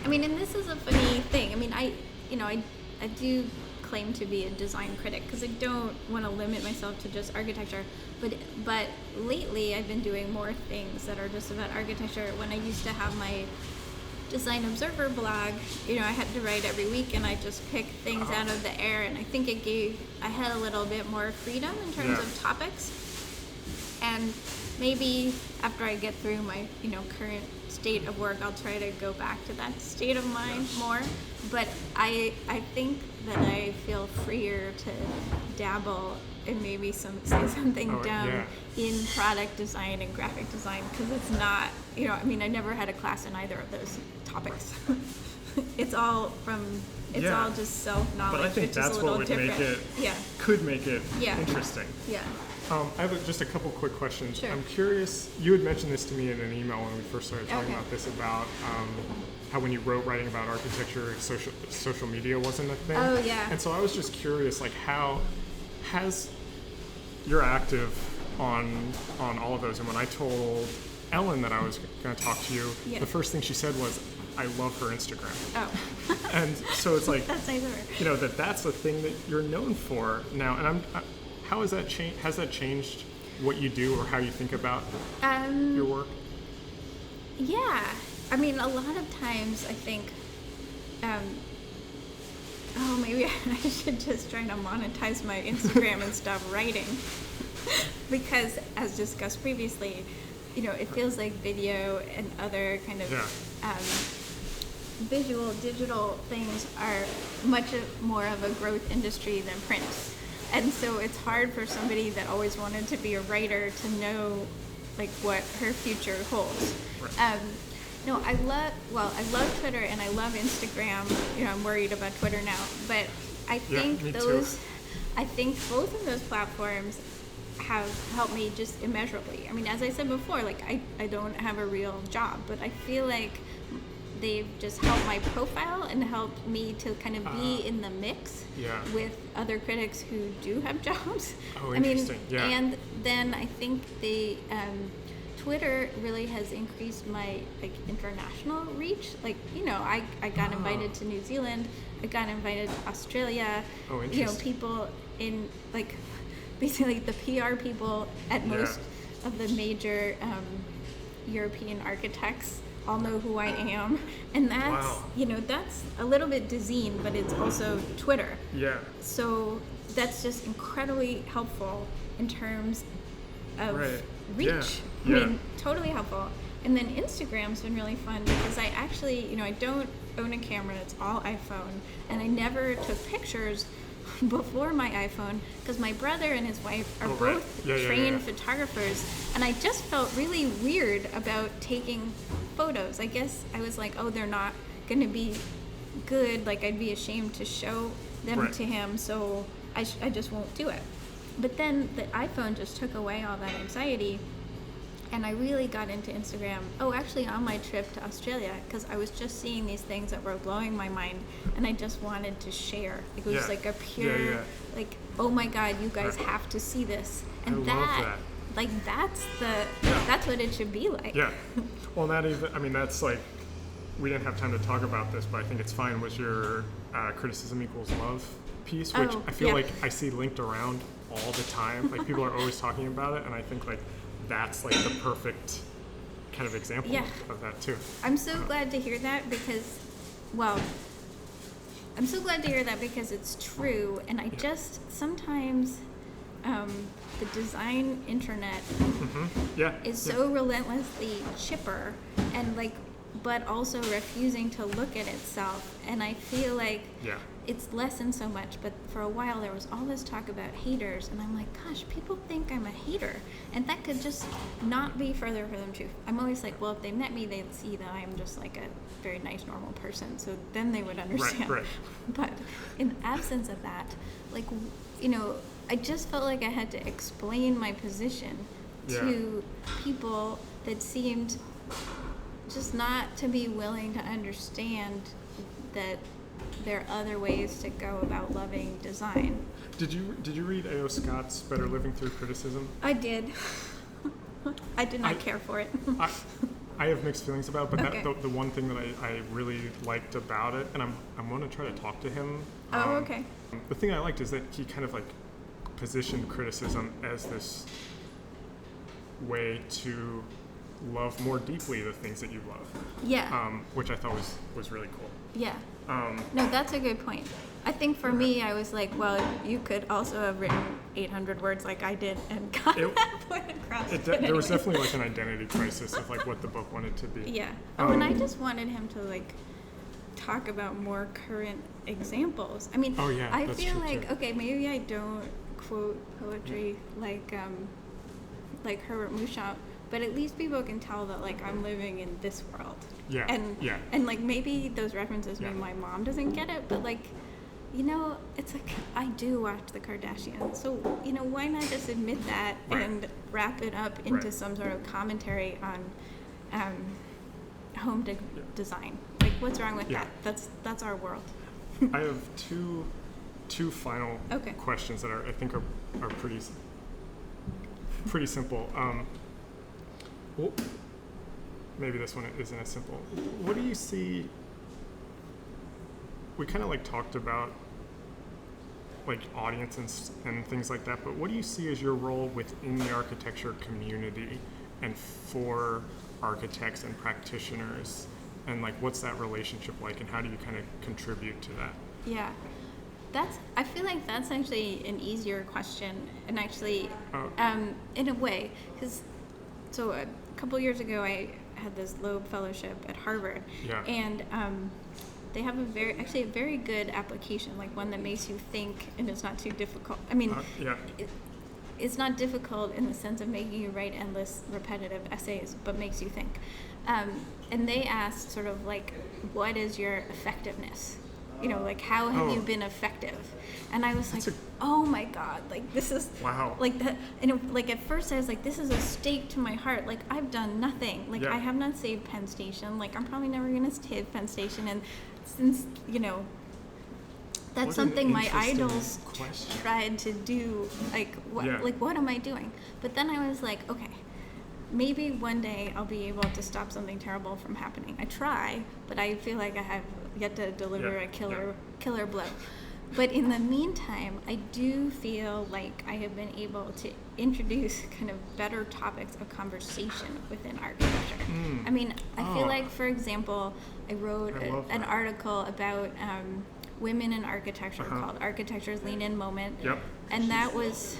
I mean, and this is a funny thing. I mean, I do claim to be a design critic because I don't want to limit myself to just architecture, but lately I've been doing more things that are just about architecture. When I used to have my Design Observer blog, I had to write every week, and I just picked things out of the air, and I think I had a little bit more freedom in terms of topics. And maybe after I get through my current state of work, I'll try to go back to that state of mind more. But I think that I feel freer to dabble and maybe say something dumb yeah. in product design and graphic design, because it's not, I never had a class in either of those topics. It's all Yeah. all just self-knowledge, But I think which that's is a little what would different. could make it Yeah. interesting. Yeah. I have just a couple quick questions. Sure. I'm curious, you had mentioned this to me in an email when we first started talking Okay. about this, about how when you writing about architecture, social media wasn't a thing. Oh, yeah. And so I was just curious, like, how you're active on all of those, and when I told Ellen that I was going to talk to you, Yeah. the first thing she said was, I love her Instagram. Oh. And so it's like, That's nice of her. that's the thing that you're known for now. And how has that changed? Has that changed what you do or how you think about your work? Yeah. A lot of times I think, maybe I should just try to monetize my Instagram and stop writing. Because, as discussed previously, it feels like video and other kind of visual, digital things are much more of a growth industry than print. And so it's hard for somebody that always wanted to be a writer to know, like, what her future holds. Right. No, I love Twitter and I love Instagram. I'm worried about Twitter now, but I think me I think both of those platforms have helped me just immeasurably. As I said before, like, I don't have a real job, but I feel like they've just helped my profile and helped me to kind of be in the mix with other critics who do have jobs. Oh, interesting. And then I think Twitter really has increased my international reach. I got invited to New Zealand. I got invited to Australia. Oh, interesting. People in basically the PR people at most of the major European architects all know who I am, and that's that's a little bit Dezeen, but it's also Twitter. Yeah. So that's just incredibly helpful in terms of reach. Yeah. Totally helpful. And then Instagram's been really fun because I actually, I don't own a camera. It's all iPhone, and I never took pictures before my iPhone because my brother and his wife are both trained photographers, and I just felt really weird about taking photos. I guess I was like, oh, they're not going to be good. Like, I'd be ashamed to show them to him, so I just won't do it. But then the iPhone just took away all that anxiety, and I really got into Instagram. Oh, actually, on my trip to Australia, because I was just seeing these things that were blowing my mind, and I just wanted to share. It was like a pure, like, oh my God, you guys have to see this, and I love that. Like, that's what it should be like. Yeah. Well, not even. That's like, we didn't have time to talk about this, but I think it's fine. Was your criticism equals love piece, which I feel like I see linked around all the time. Like, people are always talking about it, and I think, like, that's like the perfect kind of example of that too. I'm so glad to hear that because, it's true, and I just sometimes the design internet is so relentlessly chipper and but also refusing to look at itself, and I feel like it's lessened so much. But for a while there was all this talk about haters, and I'm like, gosh, people think I'm a hater, and that could just not be further from the truth. I'm always like, well, if they met me, they'd see that I'm just like a very nice, normal person, so then they would understand. Right. But in the absence of that, I just felt like I had to explain my position to people that seemed just not to be willing to understand that there are other ways to go about loving design. Did you read A.O. Scott's Better Living Through Criticism? I did. I did not care for it. I have mixed feelings about it, but the one thing that I really liked about it, and I'm going to try to talk to him. Okay. The thing I liked is that he kind of like positioned criticism as this way to love more deeply the things that you love. Yeah. Which I thought was really cool. Yeah. No, that's a good point. I think for me, I was like, well, you could also have written 800 words like I did and got that point across. There was definitely like an identity crisis of like what the book wanted to be. Yeah. And I just wanted him to like talk about more current examples. I mean, I feel like, okay, maybe I don't quote poetry like Herbert Mouchant, but at least people can tell that like I'm living in this world. Yeah. And like maybe those references, maybe my mom doesn't get it, but like, you know, it's like I do watch the Kardashians, so you know, why not just admit that and wrap it up into some sort of commentary on home design? Like, what's wrong with that? That's our world. I have two final questions that I think are pretty simple. Well, maybe this one isn't as simple. What do you see? We kind of like talked about like audience and things like that, but what do you see as your role within the architecture community and for architects and practitioners, and like what's that relationship like, and how do you kind of contribute to that? Yeah, I feel like that's actually an easier question, and actually in a way, because so a couple years ago I had this Loeb Fellowship at Harvard, and they have a very good application, like one that makes you think and it's not too difficult. I mean, it's not difficult in the sense of making you write endless repetitive essays, but makes you think. And they asked sort of like, what is your effectiveness? You know, like how have you been effective? And I was like, oh my God, like this is like that. And like at first I was like, this is a stake to my heart. Like I've done nothing. Like I have not saved Penn Station. Like I'm probably never gonna save Penn Station. And since, you know, that's something my idols tried to do, like what am I doing? But then I was like, okay, maybe one day I'll be able to stop something terrible from happening. I try, but I feel like I have yet to deliver a killer blow. But in the meantime, I do feel like I have been able to introduce kind of better topics of conversation within architecture. I mean, I feel like, for example, I wrote an article about women in architecture called Architecture's Lean In Moment. And that was,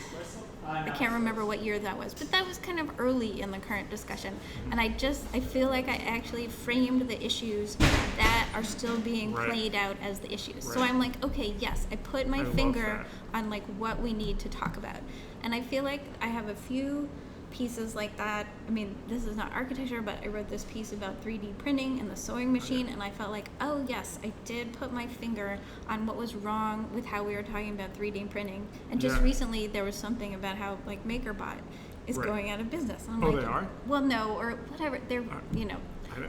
I can't remember what year that was, but that was kind of early in the current discussion. And I feel like I actually framed the issues that are still being played out as the issues. So I'm like, okay, yes, I put my finger on like what we need to talk about. And I feel like I have a few pieces like that. I mean, this is not architecture, but I wrote this piece about 3D printing and the sewing machine, and I felt like, oh yes, I did put my finger on what was wrong with how we were talking about 3D printing. And just recently there was something about how like MakerBot is going out of business. And I'm like, they are? Well, no, or whatever. They're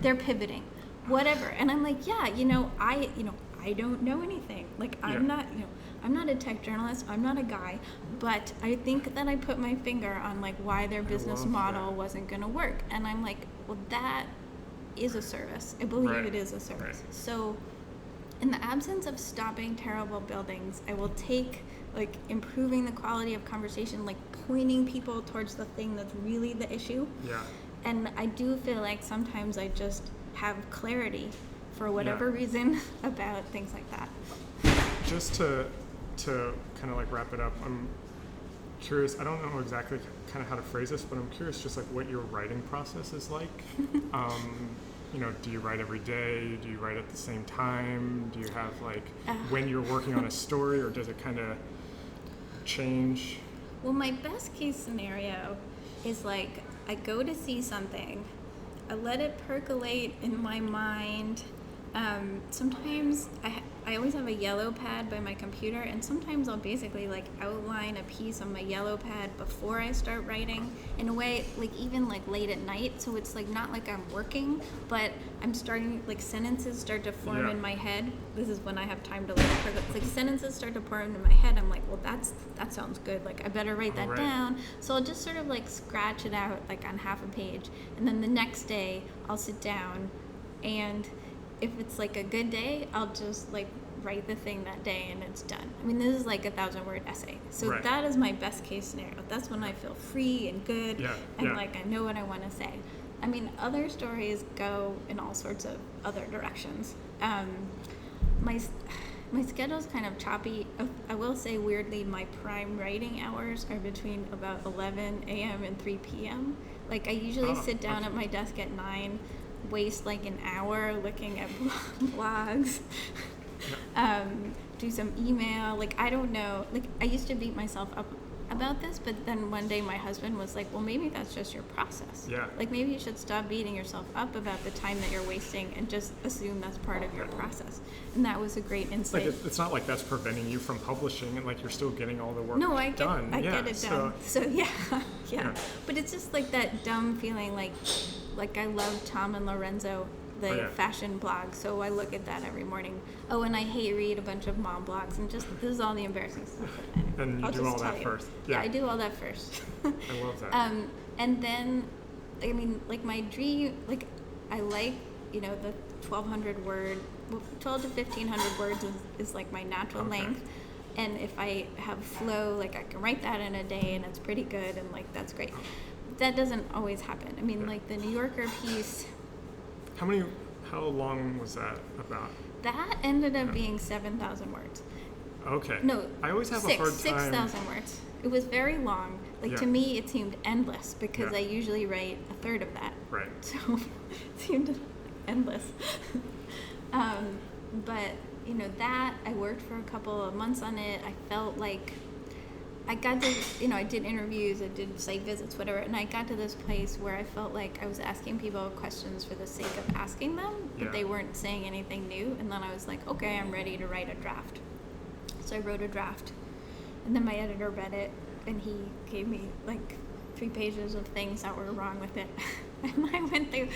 they're pivoting, whatever. And I'm like, yeah, I don't know anything. Like I'm not a tech journalist. I'm not a guy, but I think that I put my finger on like why their business model wasn't going to work. And I'm like, well, that is a service. I believe it is a service. So in the absence of stopping terrible buildings, I will take like improving the quality of conversation, like pointing people towards the thing that's really the issue. And I do feel like sometimes I just have clarity for whatever reason about things like that. Just to kind of like wrap it up, I'm curious, I don't know exactly kind of how to phrase this, but I'm curious just like what your writing process is like. Do you write every day? Do you write at the same time? Do you have like when you're working on a story, or does it kind of change? Well, my best case scenario is like I go to see something, I let it percolate in my mind. Sometimes I always have a yellow pad by my computer, and sometimes I'll basically like outline a piece on my yellow pad before I start writing, in a way like even like late at night, so it's like not like I'm working, but I'm starting, like sentences start to form in my head. This is when I have time to like sentences start to form in my head. I'm like, well, that sounds good, like I better write that down. So I'll just sort of like scratch it out like on half a page, and then the next day I'll sit down, and if it's like a good day, I'll just like write the thing that day and it's done. I mean, this is like a 1,000-word essay. So that is my best case scenario. That's when I feel free and good and like I know what I want to say. I mean, other stories go in all sorts of other directions. My schedule's kind of choppy. I will say, weirdly, my prime writing hours are between about 11 a.m. and 3 p.m. Like I usually sit down at my desk at 9, waste like an hour looking at blogs, do some email, like I don't know, like I used to beat myself up about this, but then one day my husband was like, well, maybe that's just your process. Yeah. Like, maybe you should stop beating yourself up about the time that you're wasting and just assume that's part of your process. And that was a great insight. Like, it's not like that's preventing you from publishing, and like you're still getting all the work No, I done. get it done. So yeah. But it's just like that dumb feeling like I love Tom and Lorenzo, the fashion blog, so I look at that every morning. Oh, and I hate read a bunch of mom blogs, and just this is all the embarrassing stuff. And you do all that first. Yeah, I do all that first. I love that. And then, I mean, like my dream, like I like, the 1,200 word, 12 to 1,500 words is like my natural length. And if I have flow, like I can write that in a day, and it's pretty good, and like that's great. That doesn't always happen. I mean, like the New Yorker piece. How long was that about? That ended up being 7,000 words. Okay. No, I always have a hard time. 6,000 words. It was very long. Like to me, it seemed endless because I usually write a third of that. Right. So it seemed endless. But that I worked for a couple of months on it. I felt like I got to, I did interviews, I did site visits, whatever, and I got to this place where I felt like I was asking people questions for the sake of asking them, but they weren't saying anything new. And then I was like, okay, I'm ready to write a draft. So I wrote a draft, and then my editor read it, and he gave me like 3 pages of things that were wrong with it. And I went through,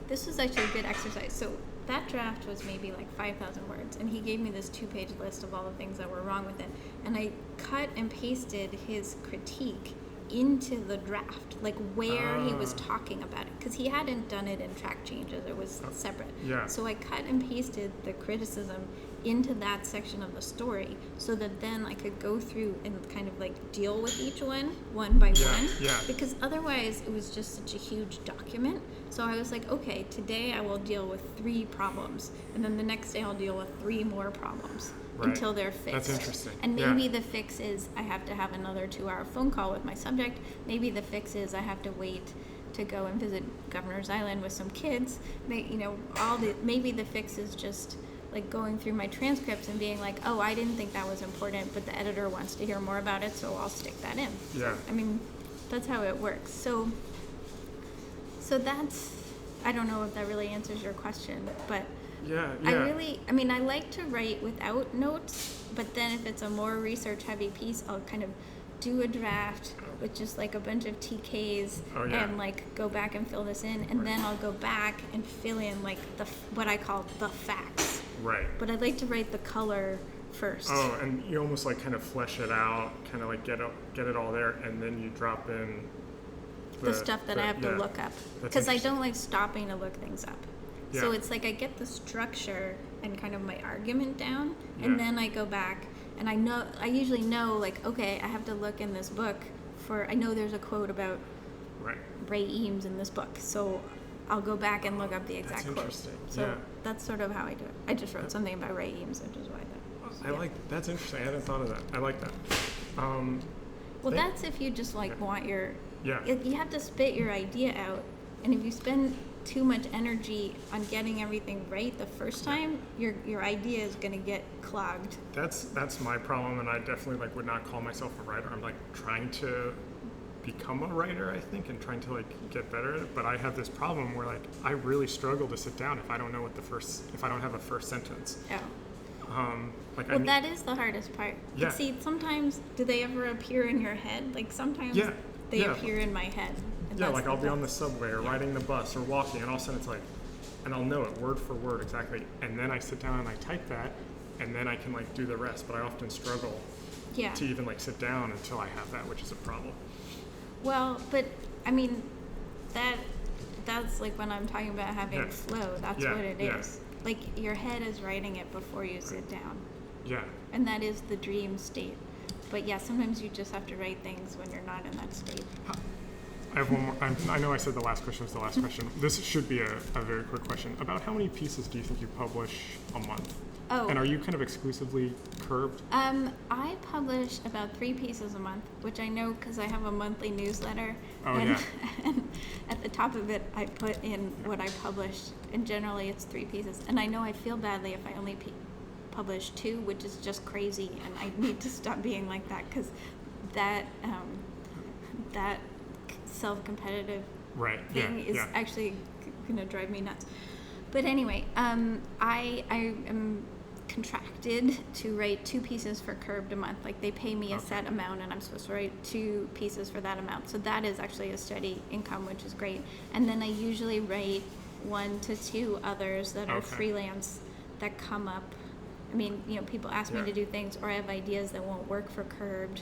this was actually a good exercise. So that draft was maybe like 5,000 words, and he gave me this 2-page list of all the things that were wrong with it, and I cut and pasted his critique into the draft, like where he was talking about it, because he hadn't done it in track changes, it was separate. So I cut and pasted the criticism into that section of the story, so that then I could go through and kind of like deal with each one by one, because otherwise it was just such a huge document. So I was like, okay, today I will deal with 3 problems, and then the next day I'll deal with 3 more problems until they're fixed. That's interesting. And maybe the fix is I have to have another 2-hour phone call with my subject. Maybe the fix is I have to wait to go and visit Governor's Island with some kids. Maybe the fix is just like going through my transcripts and being like, oh, I didn't think that was important, but the editor wants to hear more about it, so I'll stick that in. Yeah. I mean, that's how it works. So that's, I don't know if that really answers your question, but I like to write without notes, but then if it's a more research heavy piece, I'll kind of do a draft with just like a bunch of TKs and like go back and fill this in, and then I'll go back and fill in like what I call the facts. Right. But I'd like to write the color first. Oh, and you almost like kind of flesh it out, kind of like get it all there, and then you drop in the stuff that I have to look up, because I don't like stopping to look things up. Yeah. So it's like I get the structure and kind of my argument down, and then I go back and I usually know like, okay, I have to look in this book I know there's a quote about Ray Eames in this book, so I'll go back and look up the exact quote. Interesting. So that's sort of how I do it. I just wrote something about Ray Eames, which is why that's interesting. I hadn't thought of that. I like that. That's if you just like want your you have to spit your idea out, and if you spend too much energy on getting everything right the first time, your idea is going to get clogged. That's my problem, and I definitely like would not call myself a writer. I'm like trying to become a writer, I think, and trying to like get better at it. But I have this problem where like I really struggle to sit down if I don't know if I don't have a first sentence. That is the hardest part. Yeah. See, sometimes do they ever appear in your head? Like sometimes they appear in my head. Like I'll be on the subway or riding the bus or walking, and all of a sudden it's like, and I'll know it word for word exactly, and then I sit down and I type that, and then I can like do the rest. But I often struggle to even like sit down until I have that, which is a problem. Well, but I mean, that's like when I'm talking about having flow. That's what it is. Like your head is writing it before you sit down. Yeah. And that is the dream state. But sometimes you just have to write things when you're not in that state. I have one more. I know I said the last question was the last question. This should be a very quick question. About how many pieces do you think you publish a month? Oh. And are you kind of exclusively Curbed? I publish about 3 pieces a month, which I know because I have a monthly newsletter. And at the top of it, I put in what I published, and generally it's 3 pieces. And I know I feel badly if I only publish 2, which is just crazy, and I need to stop being like that because that that self-competitive Right. thing is actually going to drive me nuts. But anyway, I am contracted to write 2 pieces for Curbed a month. Like, they pay me a set amount, and I'm supposed to write 2 pieces for that amount. So that is actually a steady income, which is great. And then I usually write 1 to 2 others that are freelance that come up. I mean, people ask me to do things, or I have ideas that won't work for Curbed,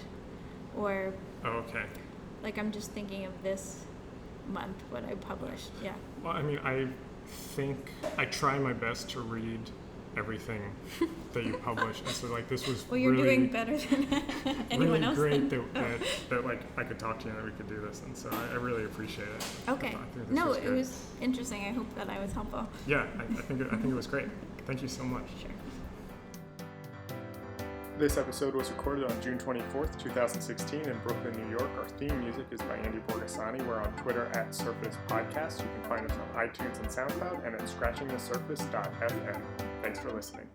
or like, I'm just thinking of this month what I published. Yeah. Well, I mean, I think I try my best to read everything that you publish, and so like this was you're really, doing better than anyone really else. Great that like I could talk to you and that we could do this, and so I really appreciate it. Okay. No, it was interesting. I hope that I was helpful. Yeah, I think it was great. Thank you so much. Sure. This episode was recorded on June 24th, 2016 in Brooklyn, New York. Our theme music is by Andy Borgasani. We're on Twitter at Surface Podcast. You can find us on iTunes and SoundCloud and at scratchingthesurface.fm. Thanks for listening.